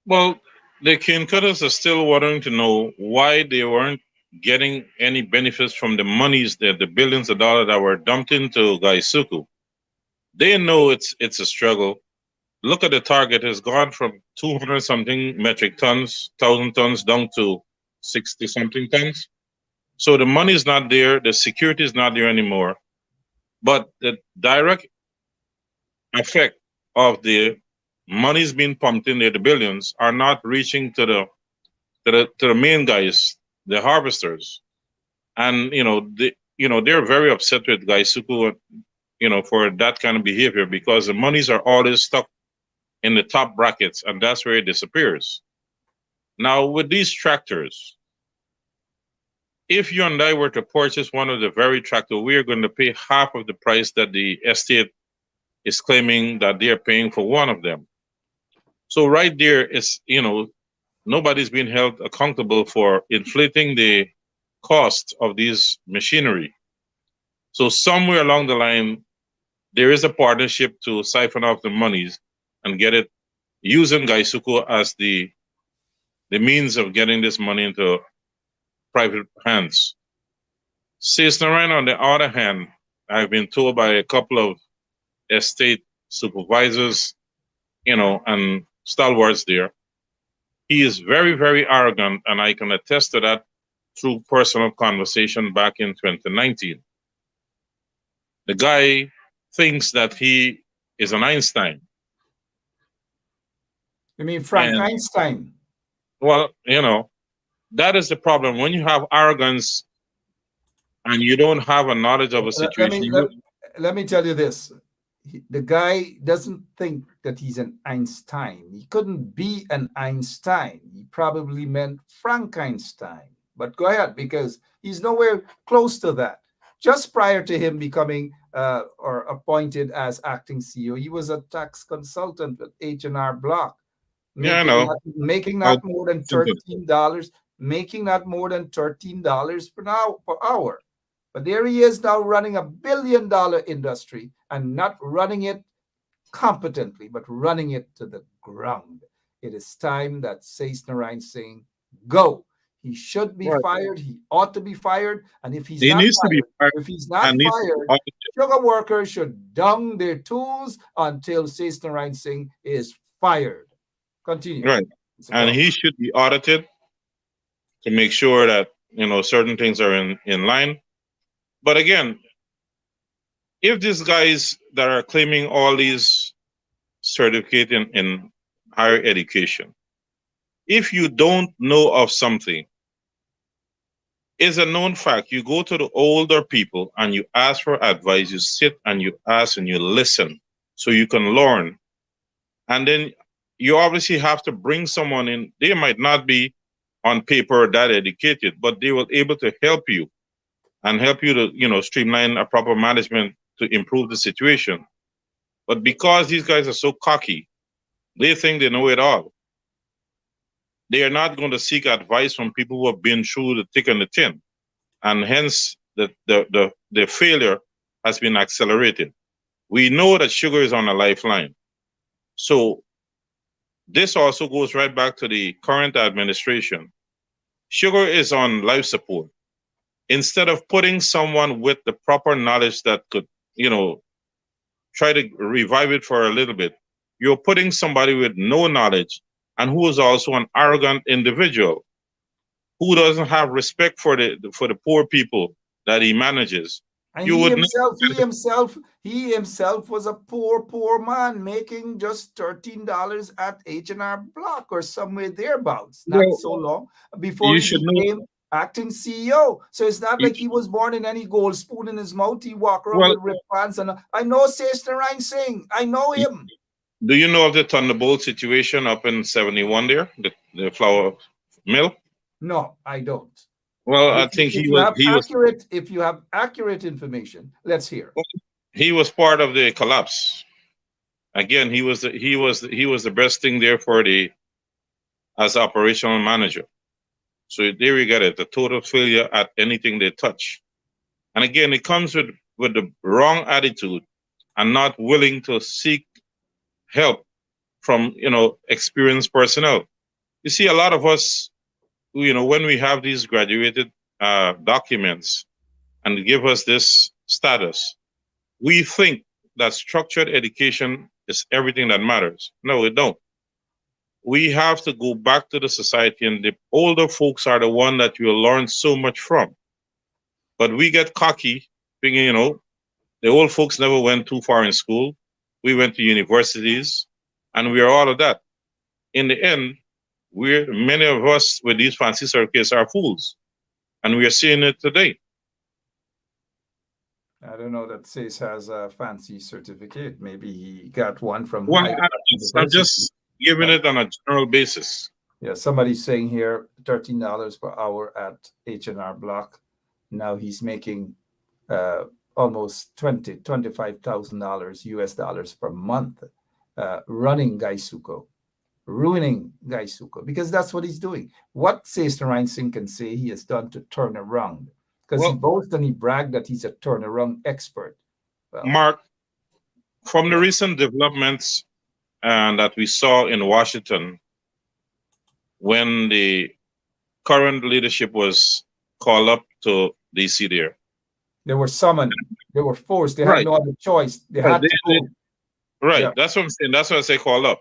[SPEAKER 6] Well, the cane cutters are still wanting to know why they weren't getting any benefits from the monies, the billions of dollars that were dumped into Gaisuku. They know it's a struggle. look at the target, has gone from 200 something metric tons, 1,000 tons down to 60 something tons. So the money is not there, the security is not there anymore. But the direct effect of the monies being pumped in there, the billions, are not reaching to the main guys, the harvesters. And they're very upset with Gaisuku, for that kind of behavior, because the monies are always stuck in the top brackets, and that's where it disappears. Now, with these tractors, if you and I were to purchase one of the very tractors, we are going to pay half of the price that the estate is claiming that they are paying for one of them. So right there is, nobody's being held accountable for inflating the cost of these machinery. So somewhere along the line, there is a partnership to siphon off the monies and get it, using Gaisuku as the means of getting this money into private hands. Cisnarain, on the other hand, I've been told by a couple of estate supervisors, and stalwarts there, he is very, very arrogant, and I can attest to that through personal conversation back in 2019. The guy thinks that he is an Einstein.
[SPEAKER 5] You mean Frank
[SPEAKER 6] And,
[SPEAKER 5] Einstein?
[SPEAKER 6] well, that is the problem. When you have arrogance and you don't have a knowledge of a situation,
[SPEAKER 5] Let me tell you this. The guy doesn't think that he's an Einstein. He couldn't be an Einstein. He probably meant Frankenstein. But go ahead, because he's nowhere close to that. Just prior to him becoming or appointed as acting CEO, he was a tax consultant with H&R Block,
[SPEAKER 6] Yeah, I know.
[SPEAKER 5] making not more than $13, making not more than $13 per hour. But there he is now running $1 billion industry, and not running it competently, but running it to the ground. It is time that Cisnarain Singh go. He should be
[SPEAKER 6] Right.
[SPEAKER 5] fired. He ought to be fired. And if he's
[SPEAKER 6] He
[SPEAKER 5] not
[SPEAKER 6] needs to be
[SPEAKER 5] fired,
[SPEAKER 6] fired
[SPEAKER 5] if he's not
[SPEAKER 6] and needs to be
[SPEAKER 5] fired,
[SPEAKER 6] audited.
[SPEAKER 5] sugar workers should dung their tools until Cisnarain Singh is fired. Continue.
[SPEAKER 6] Right. And he should be audited to make sure that certain things are in line. But again, if these guys that are claiming all these certificate in higher education, if you don't know of something, it's a known fact. You go to the older people and you ask for advice. You sit and you ask and you listen so you can learn. And then you obviously have to bring someone in. They might not be on paper that educated, but they will able to help you and help you to streamline a proper management to improve the situation. But because these guys are so cocky, they think they know it all. They are not going to seek advice from people who have been through the thick and the thin, and hence the failure has been accelerated. We know that sugar is on a lifeline. So this also goes right back to the current administration. Sugar is on life support. Instead of putting someone with the proper knowledge that could, try to revive it for a little bit, you're putting somebody with no knowledge and who is also an arrogant individual who doesn't have respect for the poor people that he manages.
[SPEAKER 5] And he himself was a poor man making just $13 at H&R Block or somewhere thereabouts, not so long before he became acting CEO. So it's not like he was born in any gold spoon in his mouth. He walked around with ripped pants. And I know Cisnarain Singh. I know him.
[SPEAKER 6] Do you know of the Thunderbolt situation up in 71 there, the flour mill?
[SPEAKER 5] No, I don't.
[SPEAKER 6] Well, I think
[SPEAKER 5] if you have accurate information, let's hear.
[SPEAKER 6] He was part of the collapse. Again, he was the best thing there as operational manager. So there we got it, the total failure at anything they touch. And again, it comes with the wrong attitude and not willing to seek help from experienced personnel. You see, a lot of us, when we have these graduated documents and give us this status, we think that structured education is everything that matters. No, it don't. We have to go back to the society, and the older folks are the one that you'll learn so much from. But we get cocky, thinking, the old folks never went too far in school. We went to universities, and we are all of that. In the end, many of us with these fancy certificates are fools, and we are seeing it today.
[SPEAKER 5] I don't know that Sace has a fancy certificate. Maybe he got one from
[SPEAKER 6] Well,
[SPEAKER 5] Hyde
[SPEAKER 6] I'm
[SPEAKER 5] University.
[SPEAKER 6] just giving it on a general basis.
[SPEAKER 5] Yeah, somebody's saying here $13 per hour at H&R Block. Now he's making almost $25,000 US dollars per month running Gaisuko, ruining Gaisuko, because that's what he's doing. What Sace Narayan Singh can say he has done to turn around, because he boasts and he bragged that he's a turnaround expert. Well,
[SPEAKER 6] Mark, from the recent developments that we saw in Washington, when the current leadership was called up to DC there.
[SPEAKER 5] They were summoned. They were forced. They had no other choice. They had to go.
[SPEAKER 6] Right. Yeah. That's what I'm saying. That's what I say called up.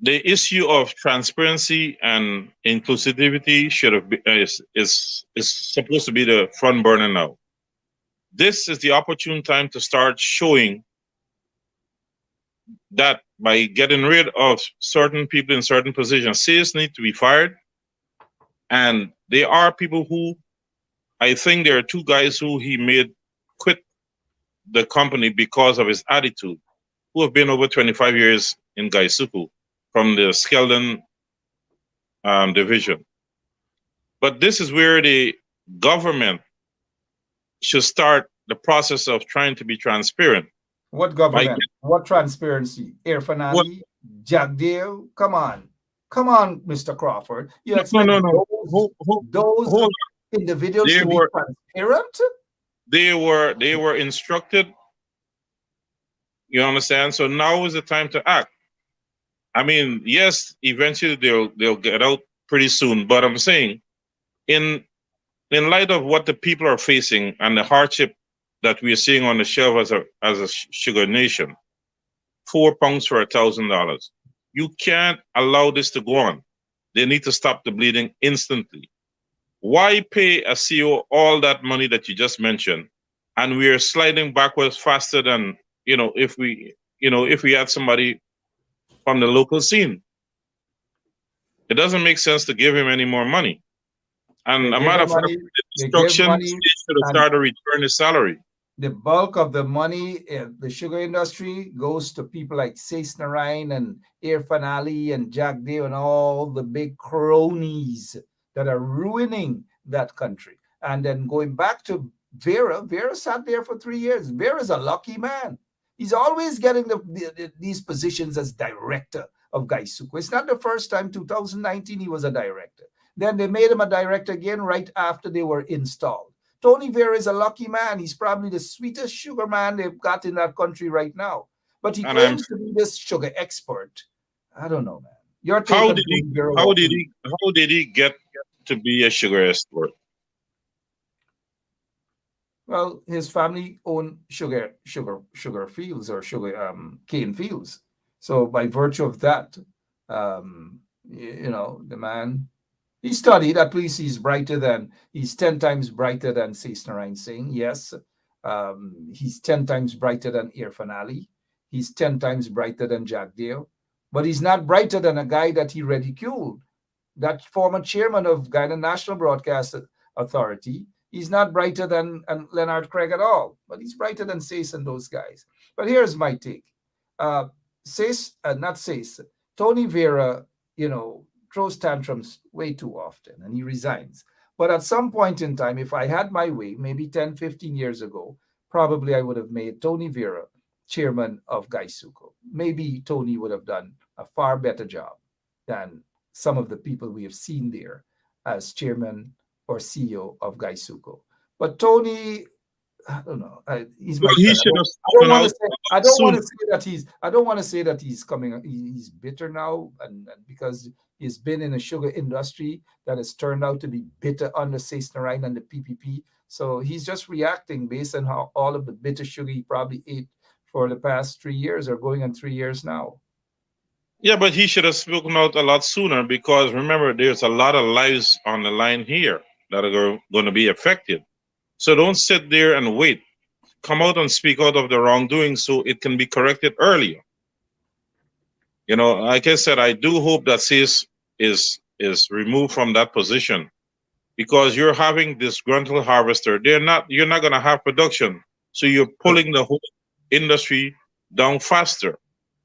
[SPEAKER 6] The issue of transparency and inclusivity should have been, is supposed to be the front burner now. This is the opportune time to start showing that by getting rid of certain people in certain positions, sales need to be fired. And there are people who, I think there are two guys who he made quit the company because of his attitude, who have been over 25 years in Gaisuku from the Skeldon division. But this is where the government should start the process of trying to be transparent.
[SPEAKER 5] What government? What transparency? Irfanali, Jagdeo? Come on, Mr. Crawford. You expect those individuals to be transparent?
[SPEAKER 6] They were instructed. You understand? So now is the time to act. I mean, yes, eventually they'll get out pretty soon. But I'm saying, in light of what the people are facing and the hardship that we are seeing on the shelf as a sugar nation, £4 for $1,000. You can't allow this to go on. They need to stop the bleeding instantly. Why pay a CEO all that money that you just mentioned, and we are sliding backwards faster than if we had somebody from the local scene? It doesn't make sense to give him any more money. And a matter of fact, the instructions should have started to return his salary.
[SPEAKER 5] The bulk of the money in the sugar industry goes to people like Sace Narayan and Irfan Ali and Jack Deo and all the big cronies that are ruining that country. And then going back to Vera sat there for 3 years. Vera's a lucky man. He's always getting these positions as director of Gaisuku. It's not the first time. 2019 he was a director. Then they made him a director again right after they were installed. Tony Vera is a lucky man. He's probably the sweetest sugar man they've got in that country right now. But he claims to be this sugar expert. I don't know, man. Your take
[SPEAKER 6] how did he get to be a sugar expert?
[SPEAKER 5] Well, his family owned sugar fields or sugar cane fields. So by virtue of that, the man, he studied. At least he's 10 times brighter than Sace Narayan Singh. Yes. He's 10 times brighter than Irfan Ali. He's 10 times brighter than Jack Deo. But he's not brighter than a guy that he ridiculed, that former chairman of Guyana National Broadcast Authority. He's not brighter than Leonard Craig at all, but he's brighter than Sace and those guys. But here's my take. Tony Vera, throws tantrums way too often, and he resigns. But at some point in time, if I had my way, maybe 10, 15 years ago, probably I would have made Tony Vera chairman of Gaisuku. Maybe Tony would have done a far better job than some of the people we have seen there as chairman or CEO of Gaisuku. But Tony, I don't know. He's my friend. I don't want to say that he's coming. He's bitter now, and because he's been in a sugar industry that has turned out to be bitter under Sace Narayan and the PPP. So he's just reacting based on how all of the bitter sugar he probably ate for the past 3 years or going on 3 years now.
[SPEAKER 6] Yeah, but he should have spoken out a lot sooner because remember, there's a lot of lives on the line here that are going to be affected. So don't sit there and wait. Come out and speak out of the wrongdoing so it can be corrected earlier. You know, like I said, I do hope that CIS is removed from that position because you're having disgruntled harvester. You're not going to have production, so you're pulling the whole industry down faster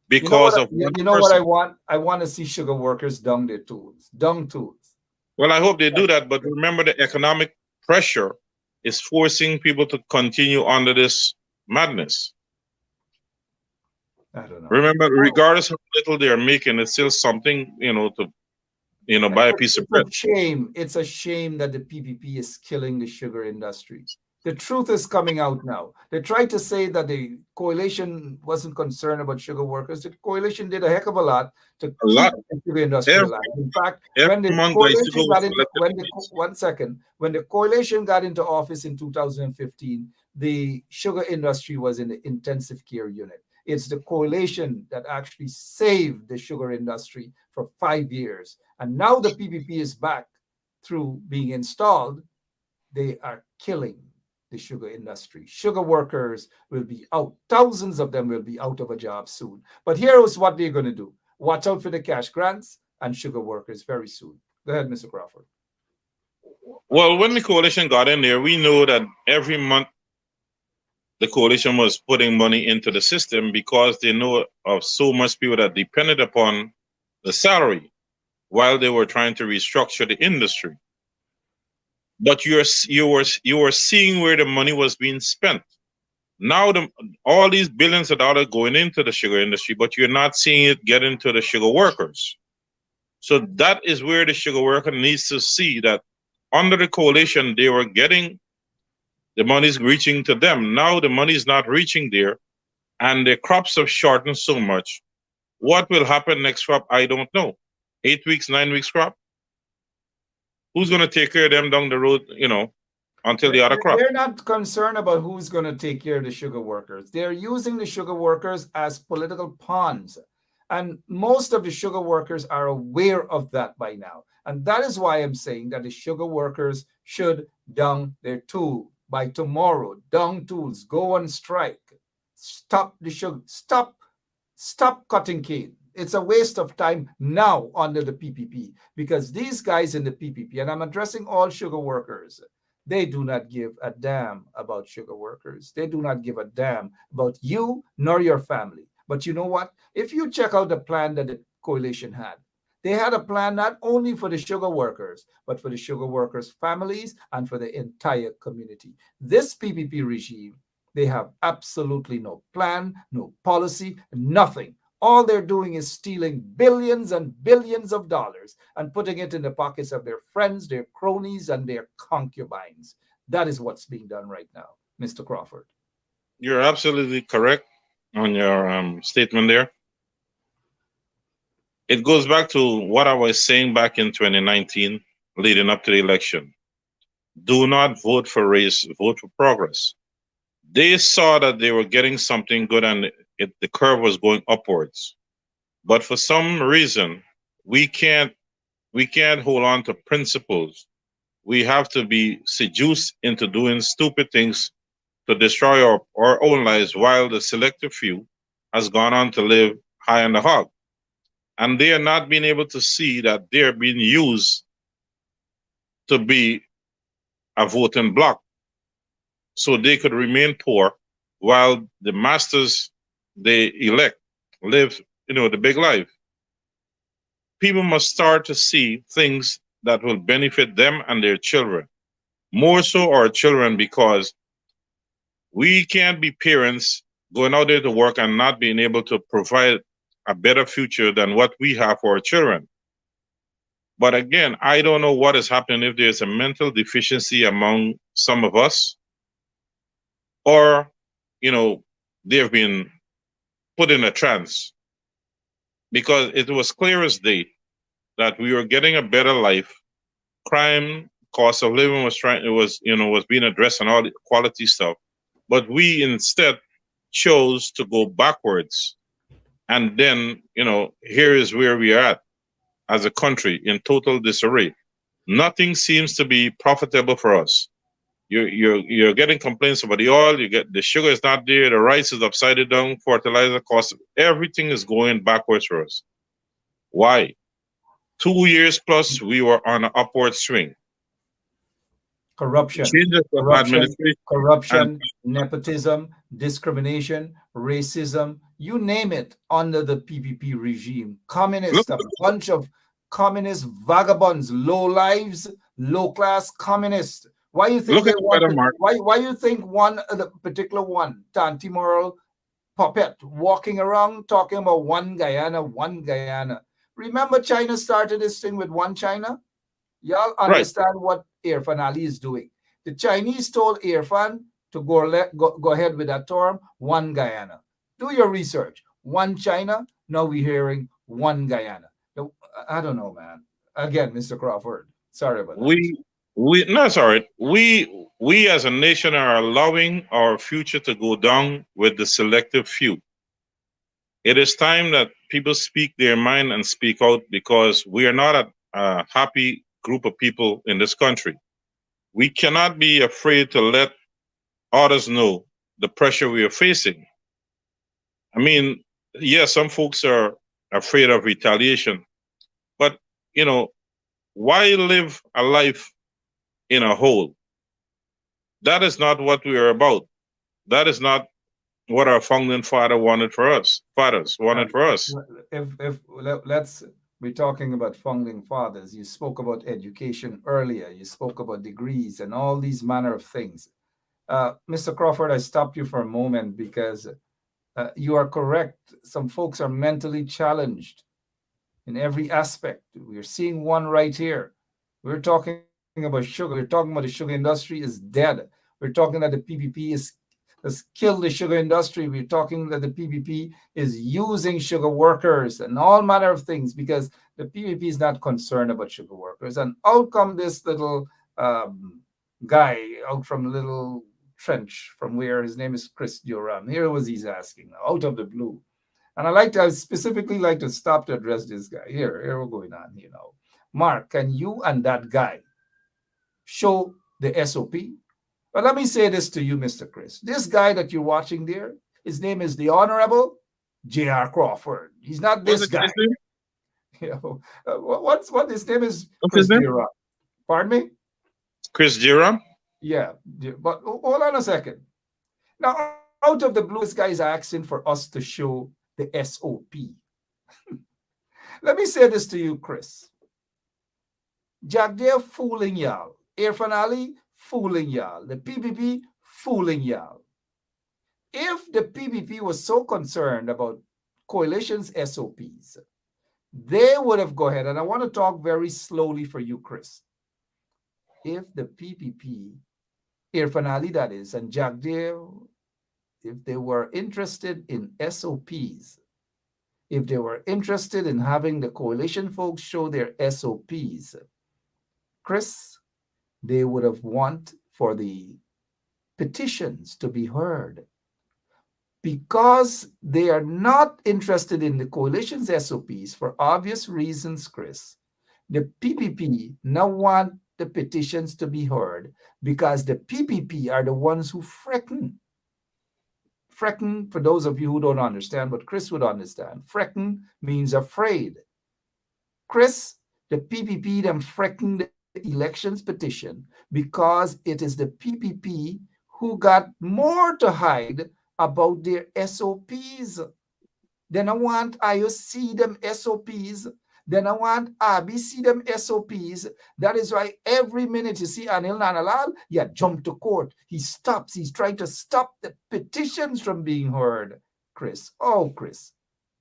[SPEAKER 5] You know
[SPEAKER 6] because
[SPEAKER 5] what?
[SPEAKER 6] of one
[SPEAKER 5] You know what I
[SPEAKER 6] person.
[SPEAKER 5] want? I want to see sugar workers dung their tools, dung tools.
[SPEAKER 6] Well, I hope they do that, but remember the economic pressure is forcing people to continue under this madness.
[SPEAKER 5] I don't know.
[SPEAKER 6] Remember, regardless of how little they're making, it's still something, to buy a piece of bread.
[SPEAKER 5] It's a shame. It's a shame that the PPP is killing the sugar industry. The truth is coming out now. They tried to say that the coalition wasn't concerned about sugar workers. The coalition did a heck of a lot to
[SPEAKER 6] A
[SPEAKER 5] keep
[SPEAKER 6] lot.
[SPEAKER 5] the sugar industry alive. In fact,
[SPEAKER 6] Every
[SPEAKER 5] when the
[SPEAKER 6] month I used to
[SPEAKER 5] coalition
[SPEAKER 6] go with
[SPEAKER 5] got into when the coalition got into office in 2015, the sugar industry was in the intensive care unit. It's the coalition that actually saved the sugar industry for 5 years. And now the PPP is back through being installed. They are killing the sugar industry. Sugar workers will be out. Thousands of them will be out of a job soon. But here is what they're going to do. Watch out for the cash grants and sugar workers very soon. Go ahead, Mr. Crawford.
[SPEAKER 6] Well, when the coalition got in there, we know that every month the coalition was putting money into the system because they know of so much people that depended upon the salary while they were trying to restructure the industry. But you were seeing where the money was being spent. Now all these billions of dollars going into the sugar industry, but you're not seeing it get into the sugar workers. So that is where the sugar worker needs to see that under the coalition they were getting the money's reaching to them. Now the money is not reaching there, and the crops have shortened so much. What will happen next crop? I don't know. 8 weeks, 9 weeks crop. Who's going to take care of them down the road? Until the other crop.
[SPEAKER 5] They're not concerned about who's going to take care of the sugar workers. They're using the sugar workers as political pawns. And most of the sugar workers are aware of that by now. And that is why I'm saying that the sugar workers should dung their tool by tomorrow. Dung tools, go on strike. Stop the sugar. Stop cutting cane. It's a waste of time now under the PPP because these guys in the PPP, and I'm addressing all sugar workers, they do not give a damn about sugar workers. They do not give a damn about you nor your family. But you know what? If you check out the plan that the coalition had, they had a plan not only for the sugar workers, but for the sugar workers' families and for the entire community. This PPP regime, they have absolutely no plan, no policy, nothing. All they're doing is stealing billions and billions of dollars and putting it in the pockets of their friends, their cronies, and their concubines. That is what's being done right now, Mr. Crawford.
[SPEAKER 6] You're absolutely correct on your statement there. It goes back to what I was saying back in 2019, leading up to the election. Do not vote for race, vote for progress. They saw that they were getting something good and the curve was going upwards. But for some reason, we can't hold on to principles. We have to be seduced into doing stupid things to destroy our own lives while the selective few has gone on to live high on the hog. And they are not being able to see that they're being used to be a voting bloc so they could remain poor while the masters they elect live, the big life. People must start to see things that will benefit them and their children. More so our children, because we can't be parents going out there to work and not being able to provide a better future than what we have for our children. But again, I don't know what is happening, if there's a mental deficiency among some of us, or, they've been put in a trance. Because it was clear as day that we were getting a better life. Crime, cost of living was being addressed and all the quality stuff. But we instead chose to go backwards. And then, here is where we are at as a country in total disarray. Nothing seems to be profitable for us. You're getting complaints about the oil. You get the sugar is not there. The rice is upside down. Fertilizer cost. Everything is going backwards for us. Why? 2 years plus, we were on an upward swing.
[SPEAKER 5] Corruption,
[SPEAKER 6] Changes of
[SPEAKER 5] corruption,
[SPEAKER 6] administration and
[SPEAKER 5] corruption, nepotism, discrimination, racism, you name it, under the PPP regime.
[SPEAKER 6] look,
[SPEAKER 5] Communist, a bunch of communist vagabonds, low lives, low class communists. Why you think
[SPEAKER 6] look
[SPEAKER 5] they
[SPEAKER 6] at the
[SPEAKER 5] want
[SPEAKER 6] better
[SPEAKER 5] to,
[SPEAKER 6] mark.
[SPEAKER 5] why you think one the particular one, Tanti Moral puppet, walking around talking about one Guyana, one Guyana. Remember China started this thing with one China? Y'all
[SPEAKER 6] Right.
[SPEAKER 5] understand what Irfan Ali is doing. The Chinese told Irfan to go ahead with that term, one Guyana. Do your research. One China, now we're hearing one Guyana. I don't know, man. Again, Mr. Crawford, sorry about that.
[SPEAKER 6] We no, it's all right. We as a nation are allowing our future to go down with the selective few. It is time that people speak their mind and speak out, because we are not a happy group of people in this country. We cannot be afraid to let others know the pressure we are facing. I mean, yes, some folks are afraid of retaliation, but why live a life in a hole? That is not what we are about. That is not what our founding fathers wanted for us.
[SPEAKER 5] Let's we're talking about founding fathers. You spoke about education earlier. You spoke about degrees and all these manner of things. Mr. Crawford, I stopped you for a moment because you are correct. Some folks are mentally challenged in every aspect. We're seeing one right here. We're talking about sugar. We're talking about the sugar industry is dead. We're talking that the PPP has killed the sugar industry. We're talking that the PPP is using sugar workers and all manner of things, because the PPP is not concerned about sugar workers. And out come this little guy out from a little trench from where his name is Chris Durham. Here was he's asking out of the blue. And I specifically like to stop to address this guy. Here we're going on, Mark, can you and that guy show the SOP? But let me say this to you, Mr. Chris. This guy that you're watching there, his name is the Honorable J.R. Crawford. He's not
[SPEAKER 6] What's
[SPEAKER 5] this
[SPEAKER 6] the
[SPEAKER 5] guy.
[SPEAKER 6] guy's name?
[SPEAKER 5] What his name is?
[SPEAKER 6] What's his
[SPEAKER 5] Chris
[SPEAKER 6] name?
[SPEAKER 5] Durham. Pardon me?
[SPEAKER 6] Chris Durham.
[SPEAKER 5] Yeah, but hold on a second. Now, out of the blue, this guy is asking for us to show the SOP. Let me say this to you, Chris. Jack, they're fooling y'all. Irfan Ali, fooling y'all. The PPP, fooling y'all. If the PPP was so concerned about coalition's SOPs, they would have go ahead, and I want to talk very slowly for you, Chris. If the PPP, Irfan Ali that is, and Jack Dale, if they were interested in SOPs, if they were interested in having the coalition folks show their SOPs, Chris, they would have want for the petitions to be heard. Because they are not interested in the coalition's SOPs for obvious reasons, Chris, the PPP now want the petitions to be heard because the PPP are the ones who frecken. Frecken, for those of you who don't understand, but Chris would understand, frecken means afraid. Chris, the PPP them frecken the elections petition because it is the PPP who got more to hide about their SOPs. Then I want IOC them SOPs. Then I want RBC them SOPs. That is why every minute you see Anil Nanalal, yeah, jump to court. He stops. He's trying to stop the petitions from being heard. Chris, oh Chris,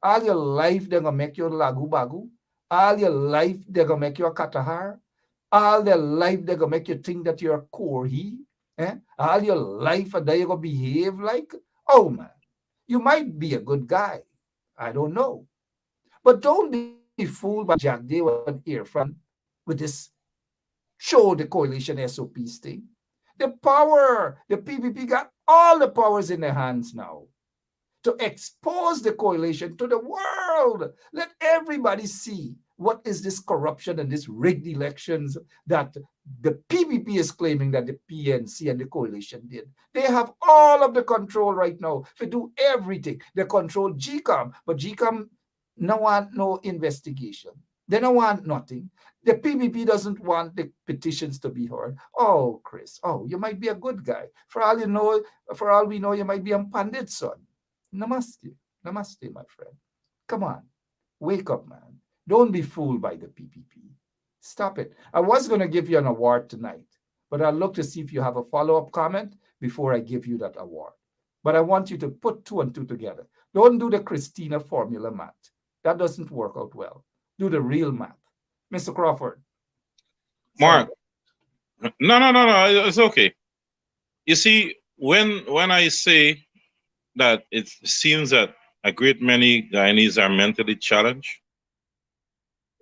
[SPEAKER 5] all your life they're gonna make you lagu bagu. All your life they're gonna make you a katahar. All their life they're gonna make you think that you're a Korhi. All your life and then you're gonna behave like, oh man, you might be a good guy. I don't know. But don't be fooled by Jack Day and Irfan with this show the coalition SOPs thing. The power, the PPP got all the powers in their hands now. to expose the coalition to the world. Let everybody see what is this corruption and this rigged elections that the PPP is claiming that the PNC and the coalition did. They have all of the control right now to do everything. They control GCOM, but GCOM no want no investigation. They don't want nothing. The PPP doesn't want the petitions to be heard. Oh, Chris, oh, you might be a good guy. For all you know, for all we know, you might be a pandit's son. Namaste. Namaste, my friend. Come on. Wake up, man. Don't be fooled by the PPP. Stop it. I was going to give you an award tonight, but I'll look to see if you have a follow-up comment before I give you that award. But I want you to put 2 and 2 together. Don't do the Christina formula math. That doesn't work out well. Do the real math. Mr. Crawford.
[SPEAKER 6] Mark. No. It's okay. You see, when I say that it seems that a great many Guyanese are mentally challenged,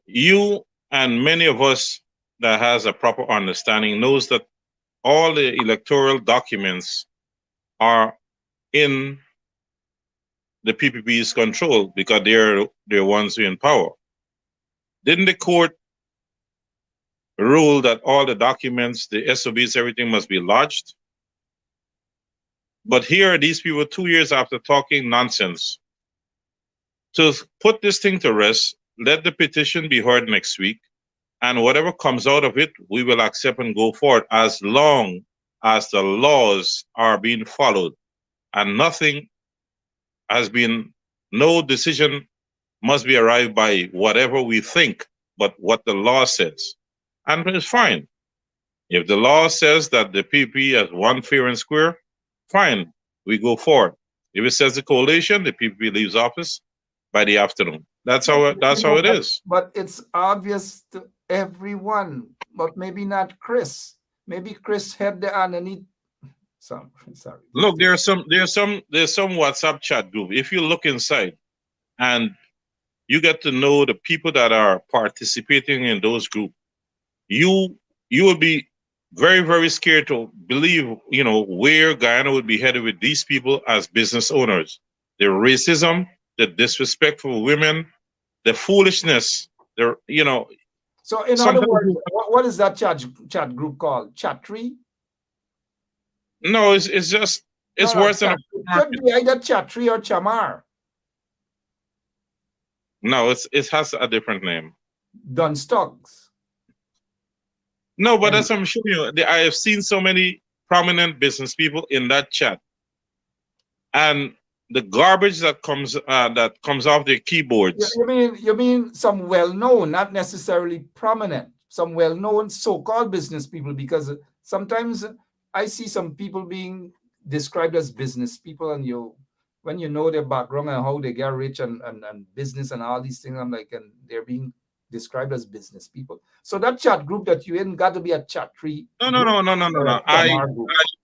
[SPEAKER 6] you and many of us that has a proper understanding knows that all the electoral documents are in the PPP's control because they're ones who are in power. Didn't the court rule that all the documents, the SOBs, everything must be lodged? But here are these people 2 years after talking nonsense. To put this thing to rest, let the petition be heard next week, and whatever comes out of it, we will accept and go forward as long as the laws are being followed and nothing has been, no decision must be arrived by whatever we think, but what the law says. And it's fine. If the law says that the PP has won fair and square, fine, we go forward. If it says the coalition, the PP leaves office by the afternoon. That's how it is.
[SPEAKER 5] But it's obvious to everyone, but maybe not Chris. Maybe Chris had the underneath. Sorry.
[SPEAKER 6] Look, there's some WhatsApp chat group. If you look inside, and you get to know the people that are participating in those groups, you will be very, very scared to believe, where Guyana would be headed with these people as business owners. The racism, the disrespect for women, the foolishness,
[SPEAKER 5] So in other words, what is that chat group called? Chat tree?
[SPEAKER 6] No, it's worse than
[SPEAKER 5] it could be either chat tree or chamar.
[SPEAKER 6] No, it has a different name.
[SPEAKER 5] Dunstocks.
[SPEAKER 6] No, but as I'm showing you, I have seen so many prominent business people in that chat, and the garbage that comes off their keyboards.
[SPEAKER 5] You mean some well-known, not necessarily prominent, some well-known so-called business people? Because sometimes I see some people being described as business people, and when you know their background and how they get rich and business and all these things, I'm like, and they're being described as business people. So that chat group that you're in got to be a chat tree.
[SPEAKER 6] No.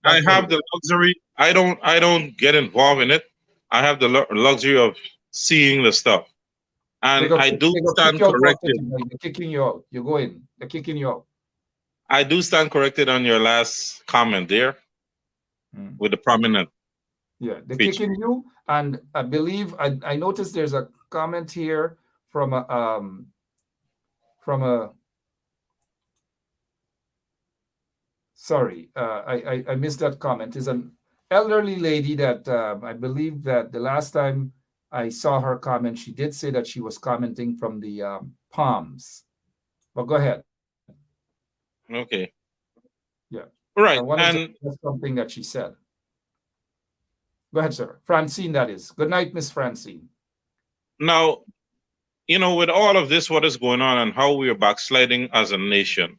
[SPEAKER 6] I have the luxury. I don't get involved in it. I have the luxury of seeing the stuff, and I do stand corrected.
[SPEAKER 5] They're kicking you out. You go in. They're kicking you out.
[SPEAKER 6] I do stand corrected on your last comment there, with the prominent.
[SPEAKER 5] Yeah, they're kicking you, and I believe I noticed there's a comment here from a sorry, I missed that comment. Is an elderly lady that I believe that the last time I saw her comment, she did say that she was commenting from the Palms. But go ahead.
[SPEAKER 6] Okay.
[SPEAKER 5] Yeah.
[SPEAKER 6] Right.
[SPEAKER 5] And that's something that she said. Go ahead, sir. Francine, that is. Good night, Miss Francine.
[SPEAKER 6] Now, with all of this, what is going on and how we are backsliding as a nation,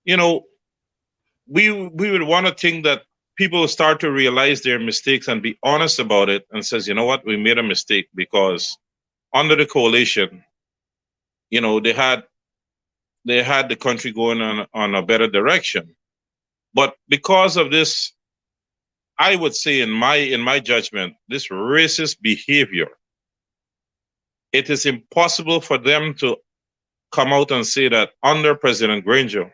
[SPEAKER 6] we would want to think that people start to realize their mistakes and be honest about it and says, you know what, we made a mistake, because under the coalition, they had the country going on a better direction. But because of this, I would say in my judgment, this racist behavior, it is impossible for them to come out and say that under President Granger,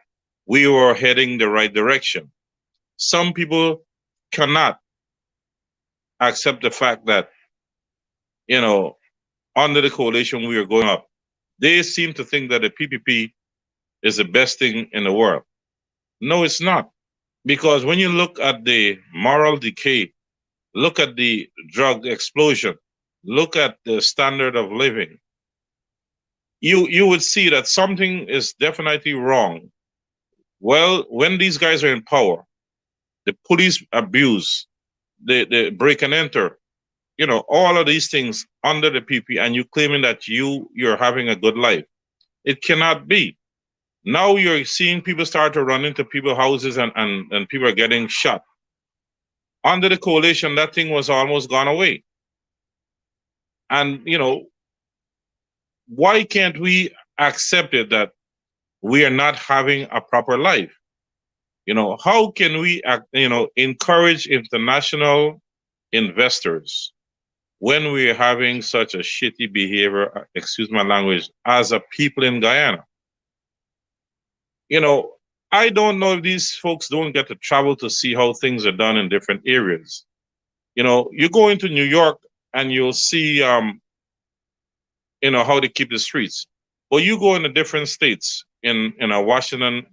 [SPEAKER 6] we were heading the right direction. Some people cannot accept the fact that you know, under the coalition we are going up, they seem to think that the PPP is the best thing in the world. No, it's not. Because when you look at the moral decay, look at the drug explosion, look at the standard of living, you would see that something is definitely wrong. Well, when these guys are in power, the police abuse, the break and enter, all of these things under the PP, and you claiming that you're having a good life. It cannot be. Now you're seeing people start to run into people's houses and people are getting shot. Under the coalition, that thing was almost gone away. And, why can't we accept it that we are not having a proper life? How can we, encourage international investors when we're having such a shitty behavior, excuse my language, as a people in Guyana? I don't know if these folks don't get to travel to see how things are done in different areas. You go into New York and you'll see, how they keep the streets. But you go into different states in Washington,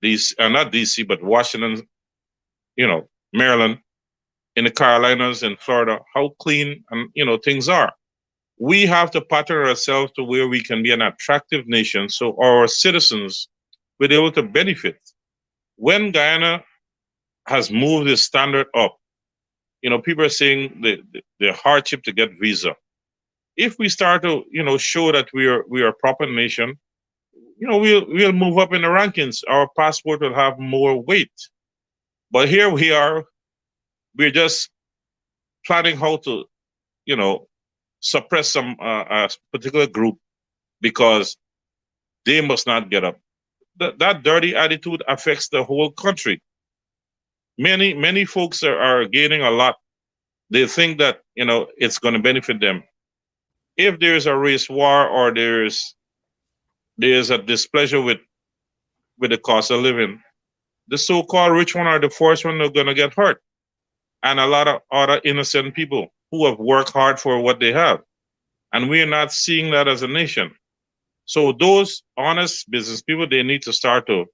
[SPEAKER 6] DC, not DC, but Washington, Maryland, in the Carolinas and Florida, how clean and things are. We have to pattern ourselves to where we can be an attractive nation, so our citizens will be able to benefit. When Guyana has moved the standard up, people are saying the hardship to get visa. If we start to show that we are a proper nation, we'll move up in the rankings. Our passport will have more weight. But here we are, we're just planning how to suppress some a particular group because they must not get up. That dirty attitude affects the whole country. Many folks are gaining a lot. They think that it's going to benefit them. If there's a race war or there's a displeasure with the cost of living, the so-called rich one or the first one are going to get hurt, and a lot of other innocent people who have worked hard for what they have, and we are not seeing that as a nation. So those honest business people, they need to start to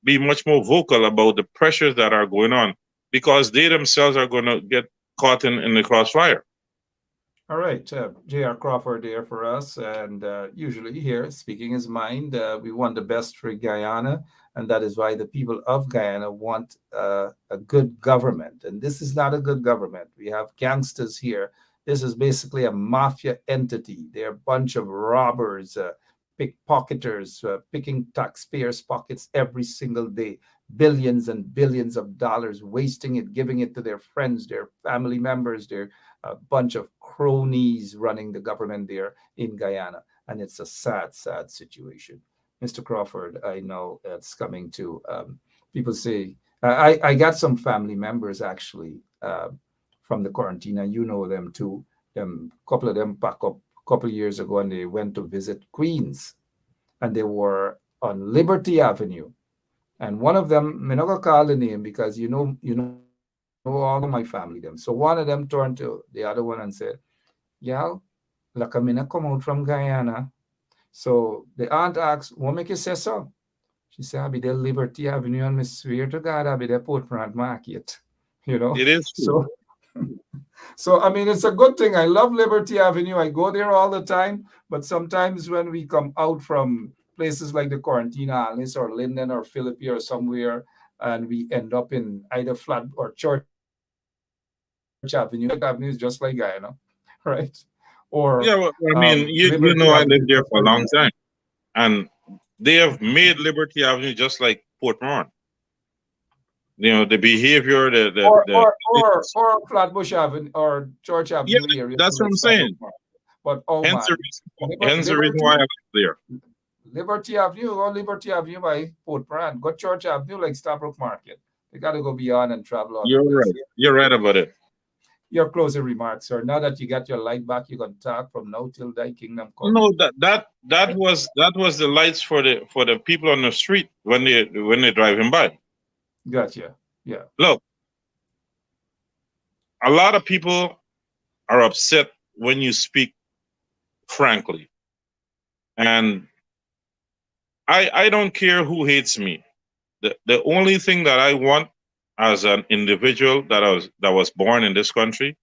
[SPEAKER 6] be much more vocal about the pressures that are going on, because they themselves are going to get caught in the crossfire.
[SPEAKER 5] All right, J.R. Crawford there for us, and usually here, speaking his mind, we want the best for Guyana, and that is why the people of Guyana want a good government. And this is not a good government. We have gangsters here. This is basically a mafia entity. They're a bunch of robbers, pickpocketers, picking taxpayers' pockets every single day, billions and billions of dollars, wasting it, giving it to their friends, their family members, their a bunch of cronies running the government there in Guyana. And it's a sad, sad situation. Mr. Crawford, I know it's coming to people say, I got some family members actually from the quarantine, and you know them too. A couple of them back up a couple of years ago, and they went to visit Queens, and they were on Liberty Avenue. And one of them, I'm not gonna call the name because you know all of my family them. So one of them turned to the other one and said, "Y'all, like I'm gonna come out from Guyana." So the aunt asked, "What make you say so?" She said, "I'll be there Liberty Avenue, and I swear to God, I'll be there Port Brant Market."
[SPEAKER 6] It is
[SPEAKER 5] So so I mean, it's a good thing. I love Liberty Avenue. I go there all the time. But sometimes when we come out from places like the Quarantine Islands or Linden or Philippi or somewhere, and we end up in either Flat or Church Avenue. Avenue is just like Guyana, right? Or
[SPEAKER 6] Yeah, well, I mean,
[SPEAKER 5] Liberty
[SPEAKER 6] I
[SPEAKER 5] Avenue
[SPEAKER 6] lived
[SPEAKER 5] is
[SPEAKER 6] there
[SPEAKER 5] just
[SPEAKER 6] for a
[SPEAKER 5] like
[SPEAKER 6] long
[SPEAKER 5] Guyana.
[SPEAKER 6] time, and they have made Liberty Avenue just like Port Huron. The behavior,
[SPEAKER 5] Or Flatbush Avenue or Church
[SPEAKER 6] yeah,
[SPEAKER 5] Avenue area
[SPEAKER 6] that's
[SPEAKER 5] too,
[SPEAKER 6] what
[SPEAKER 5] like
[SPEAKER 6] I'm
[SPEAKER 5] Starbucks
[SPEAKER 6] saying.
[SPEAKER 5] Park. But oh
[SPEAKER 6] Hence the
[SPEAKER 5] man,
[SPEAKER 6] reason, hence the reason why I
[SPEAKER 5] Liberty
[SPEAKER 6] lived there.
[SPEAKER 5] Liberty Avenue or Liberty Avenue by Port Brand. Go Church Avenue like Starbrook Market. You got to go beyond and travel all the
[SPEAKER 6] You're
[SPEAKER 5] place.
[SPEAKER 6] right. You're right about it.
[SPEAKER 5] Your closing remarks, sir. Now that you got your light back, you can talk from now till thy kingdom come.
[SPEAKER 6] No, that was the lights for the people on the street when they're driving by.
[SPEAKER 5] Gotcha. Yeah.
[SPEAKER 6] Look, a lot of people are upset when you speak frankly. And I don't care who hates me. The only thing that I want as an individual that was born in this country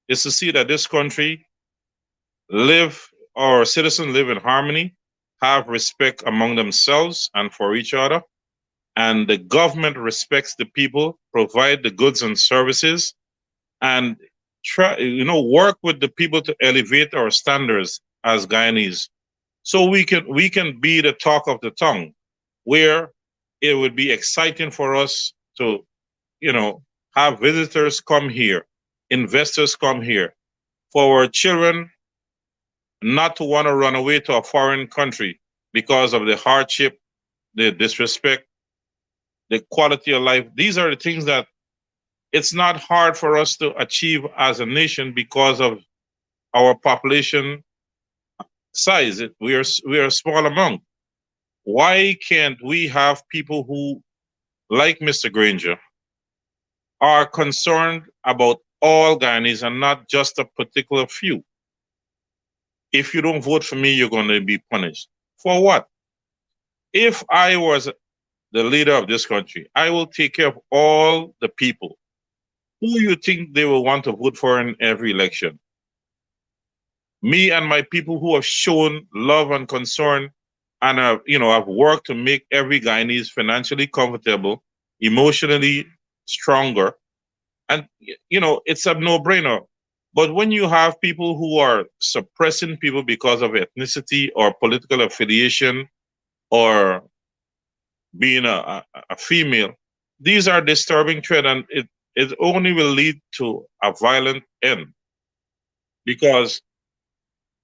[SPEAKER 6] is to see that this country live our citizens live in harmony, have respect among themselves and for each other, and the government respects the people, provide the goods and services, and try work with the people to elevate our standards as Guyanese, so we can be the talk of the tongue, where it would be exciting for us to have visitors come here, investors come here, for our children not to want to run away to a foreign country because of the hardship, the disrespect, the quality of life. These are the things that it's not hard for us to achieve as a nation because of our population size. We are a small amount. Why can't we have people who, like Mr. Granger, are concerned about all Guyanese and not just a particular few? If you don't vote for me, you're going to be punished. For what? If I was the leader of this country, I will take care of all the people. Who you think they will want to vote for in every election? Me and my people who have shown love and concern and have worked to make every Guyanese financially comfortable, emotionally stronger, and it's a no-brainer. But when you have people who are suppressing people because of ethnicity or political affiliation or being a female, these are disturbing trends, and it only will lead to a violent end. Because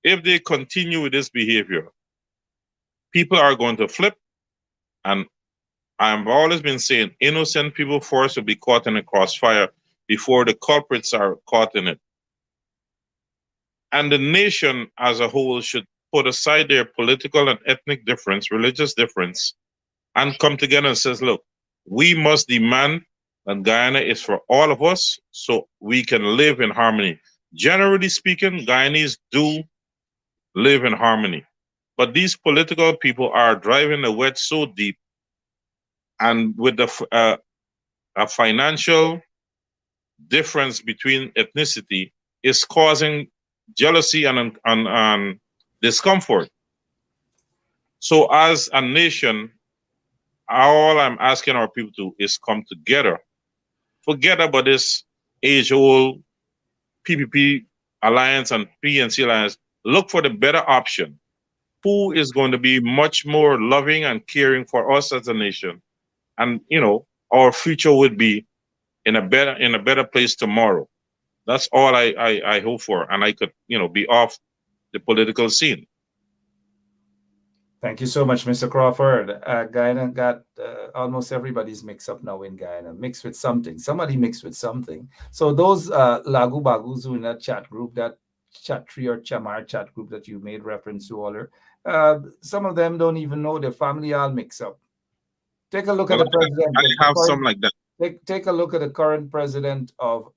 [SPEAKER 6] if they continue with this behavior, people are going to flip. And I've always been saying innocent people forced to be caught in a crossfire before the culprits are caught in it. And the nation as a whole should put aside their political and ethnic difference, religious difference, and come together and says, look, we must demand that Guyana is for all of us so we can live in harmony. Generally speaking, Guyanese do live in harmony. But these political people are driving the wedge so deep, and with a financial difference between ethnicity is causing jealousy and discomfort. So as a nation, all I'm asking our people to is come together. Forget about this age-old PPP alliance and PNC alliance. Look for the better option. Who is going to be much more loving and caring for us as a nation? And our future would be in a better place tomorrow. That's all I hope for, and I could be off the political scene.
[SPEAKER 5] Thank you so much, Mr. Crawford. Guyana got almost everybody's mixed up now in Guyana, mixed with something. Somebody mixed with something. So those Lagu Bagus who in that chat group, that Chatri or Chamar chat group that you made reference to earlier, some of them don't even know their family all mixed up. Take a look at
[SPEAKER 6] Well,
[SPEAKER 5] the president.
[SPEAKER 6] I have some like that.
[SPEAKER 5] Take a look at the current president of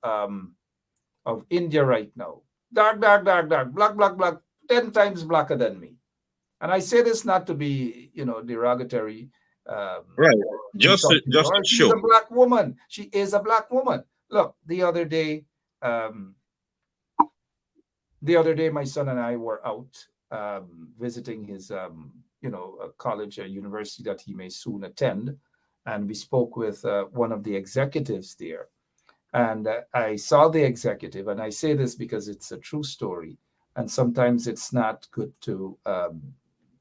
[SPEAKER 5] India right now. Dark, dark, dark, dark, black, black, black, 10 times blacker than me. And I say this not to be, derogatory.
[SPEAKER 6] Right. Just to
[SPEAKER 5] She's
[SPEAKER 6] show.
[SPEAKER 5] a black woman. She is a black woman. Look, the other day, my son and I were out visiting his, a college, a university that he may soon attend, and we spoke with one of the executives there. And I saw the executive, and I say this because it's a true story, and sometimes it's not good to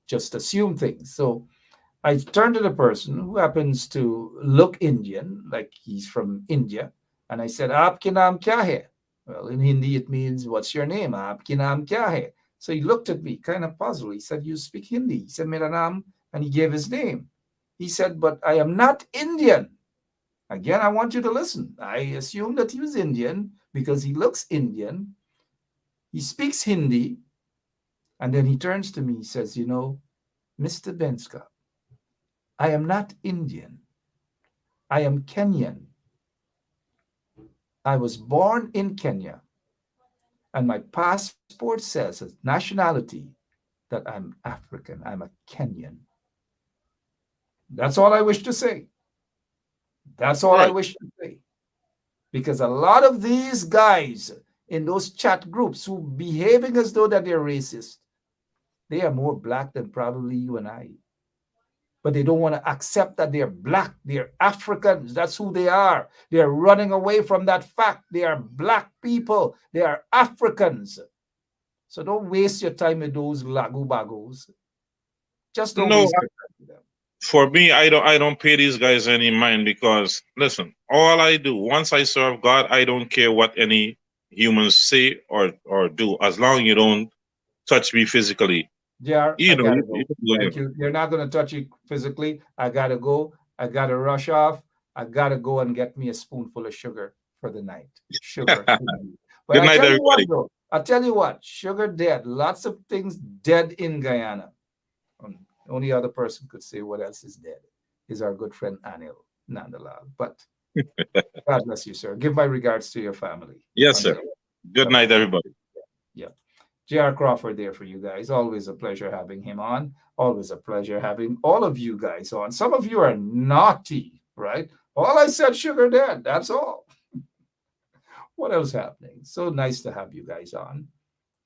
[SPEAKER 5] just assume things. So I turned to the person who happens to look Indian, like he's from India, and I said, "Aapke naam kya hai?" Well, in Hindi it means, "What's your name?" "Aapke naam kya hai?" So he looked at me, kind of puzzled. He said, "You speak Hindi?" He said, "Mera naam," and he gave his name. He said, "But I am not Indian." Again, I want you to listen. I assumed that he was Indian because he looks Indian. He speaks Hindi. And then he turns to me, he says, "Mr. Benska, I am not Indian. I am Kenyan. I was born in Kenya. And my passport says as nationality that I'm African. I'm a Kenyan. That's all I wish to say. That's all I
[SPEAKER 6] Right.
[SPEAKER 5] wish to say. Because a lot of these guys in those chat groups who behaving as though that they're racist, they are more black than probably you and I. But they don't want to accept that they're black, they're Africans. That's who they are. They're running away from that fact. They are black people. They are Africans. So don't waste your time with those lagu bagos. Just don't
[SPEAKER 6] No,
[SPEAKER 5] waste your time with them.
[SPEAKER 6] for me, I don't pay these guys any mind because listen, all I do once I serve God, I don't care what any humans say or do, as long you don't touch me physically.
[SPEAKER 5] JR,
[SPEAKER 6] You
[SPEAKER 5] I
[SPEAKER 6] know,
[SPEAKER 5] gotta
[SPEAKER 6] you
[SPEAKER 5] go.
[SPEAKER 6] can do
[SPEAKER 5] Thank
[SPEAKER 6] you.
[SPEAKER 5] you. You're not gonna touch it physically. I gotta go. I gotta rush off. I gotta go and get me a spoonful of sugar for the night. Sugar. But
[SPEAKER 6] Good
[SPEAKER 5] I
[SPEAKER 6] night,
[SPEAKER 5] tell you what,
[SPEAKER 6] everybody.
[SPEAKER 5] though. I tell you what. Sugar dead. Lots of things dead in Guyana. The only other person could say what else is dead is our good friend Anil Nandalal. But God bless you, sir. Give my regards to your family.
[SPEAKER 6] Yes, sir.
[SPEAKER 5] Until
[SPEAKER 6] Good
[SPEAKER 5] bye bye.
[SPEAKER 6] night, everybody.
[SPEAKER 5] Yeah. J.R. Crawford there for you guys. Always a pleasure having him on. Always a pleasure having all of you guys on. Some of you are naughty, right? All I said, sugar dad. That's all. What else happening? So nice to have you guys on.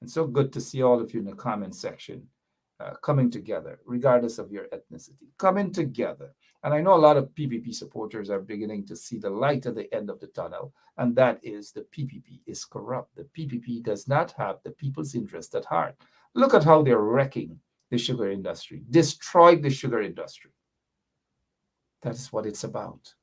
[SPEAKER 5] And so good to see all of you in the comment section coming together, regardless of your ethnicity, coming together. And I know a lot of PPP supporters are beginning to see the light at the end of the tunnel, and that is the PPP is corrupt. The PPP does not have the people's interest at heart. Look at how they're wrecking the sugar industry, destroyed the sugar industry. That is what it's about.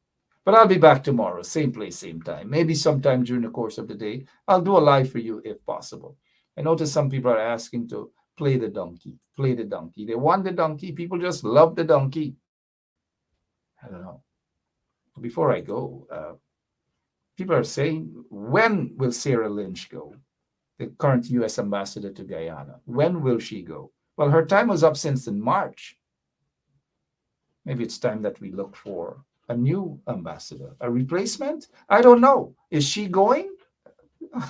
[SPEAKER 5] But I'll be back tomorrow, same place, same time. Maybe sometime during the course of the day, I'll do a live for you if possible. I notice some people are asking to play the donkey, play the donkey. They want the donkey. People just love the donkey. I don't know. Before I go, people are saying, when will Sarah Lynch go? The current U.S. ambassador to Guyana. When will she go? Well, her time was up since in March. Maybe it's time that we look for a new ambassador, a replacement. I don't know. Is she going?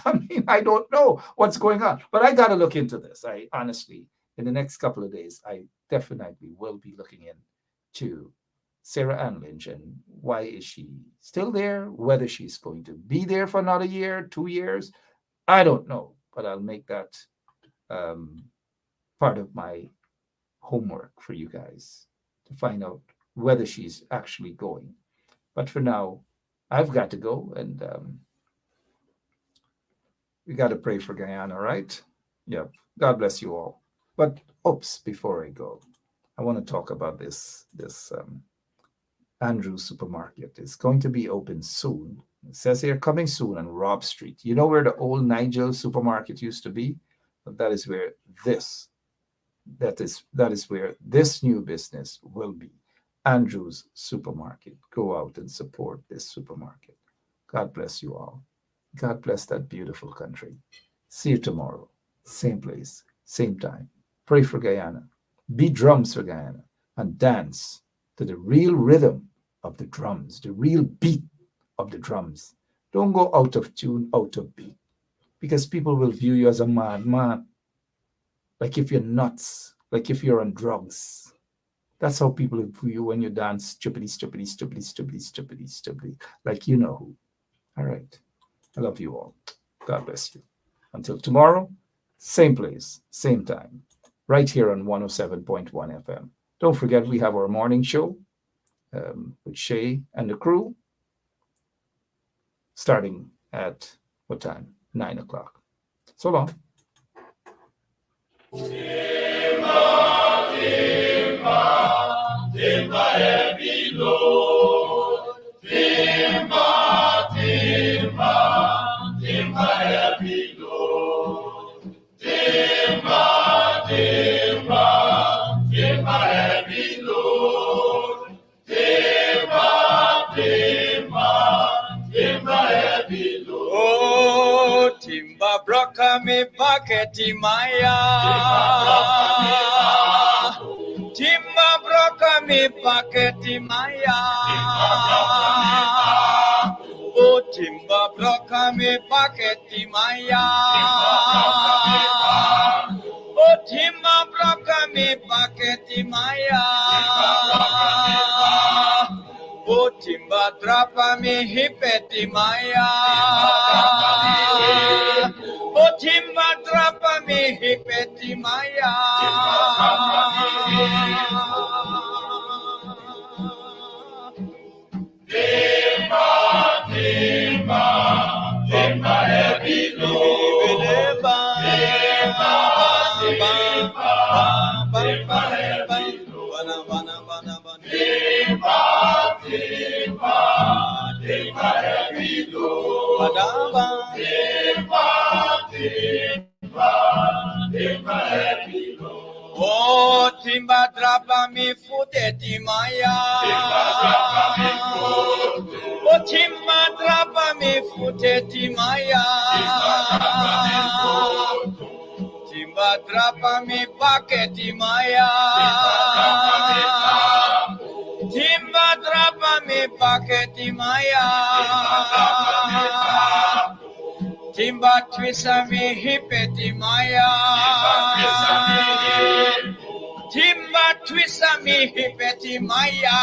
[SPEAKER 5] I mean, I don't know what's going on, but I got to look into this. I honestly, in the next couple of days, I definitely will be looking into Sarah Ann Lynch and why is she still there? Whether she's going to be there for another year, 2 years, I don't know. But I'll make that part of my homework for you guys to find out whether she's actually going. But for now, I've got to go, and we got to pray for Guyana, right? Yep. God bless you all. But oops, before I go, I want to talk about this Andrews supermarket. It's going to be open soon. It says here coming soon on Robb Street. You know where the old Nigel supermarket used to be? But that is where that is where this new business will be. Andrews Supermarket. Go out and support this supermarket. God bless you all. God bless that beautiful country. See you tomorrow. Same place, same time. Pray for Guyana. Beat drums for Guyana and dance to the real rhythm of the drums, the real beat of the drums. Don't go out of tune, out of beat, because people will view you as a madman, like if you're nuts, like if you're on drugs. That's how people view you when you dance stupidly, stupidly, stupidly, stupidly, stupidly, stupidly, like you know who. All right. I love you all. God bless you. Until tomorrow, same place, same time, right here on 107.1 FM. Don't forget, we have our morning show with Shay and the crew starting at what time? 9 o'clock. So long.
[SPEAKER 10] Oh, Timba broka me paketi maya. Timba broka me paketi maya. Oh, timba broka me paketi maya. O timba broka me paketi maya. O timba drapa me hipeti maya. O timba drapa me hipeti maya. Oh, timba drapa mi futeti maya. Oh, timba drapa mi futeti maya. Timba drapa mi paketi maya. Timba drapa mi paketi maya. Timba twisa mi hipeti maya. Timba twisa mi hipeti maya.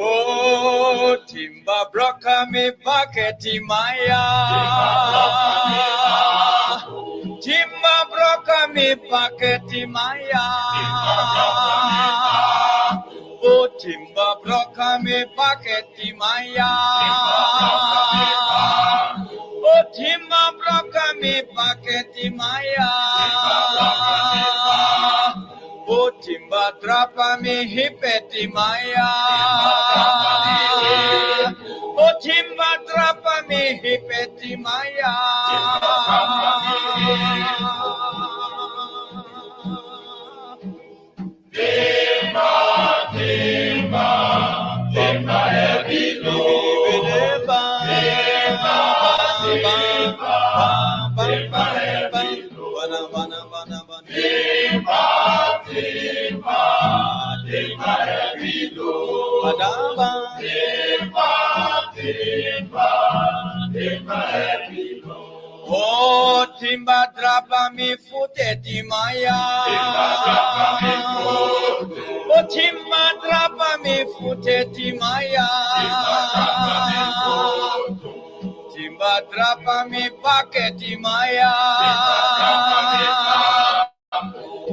[SPEAKER 10] Oh, timba broka mi paketi maya. Timba broka mi paketi maya. Oh, timba broka mi paketi maya. Oh, timba broka mi paketi maya. Oh, timba drapa mi hipeti maya. Oh, timba drapa mi hipeti maya. Oh, timba drapa mi futeti maya. Oh, timba drapa mi futeti maya. Timba drapa mi paketi maya.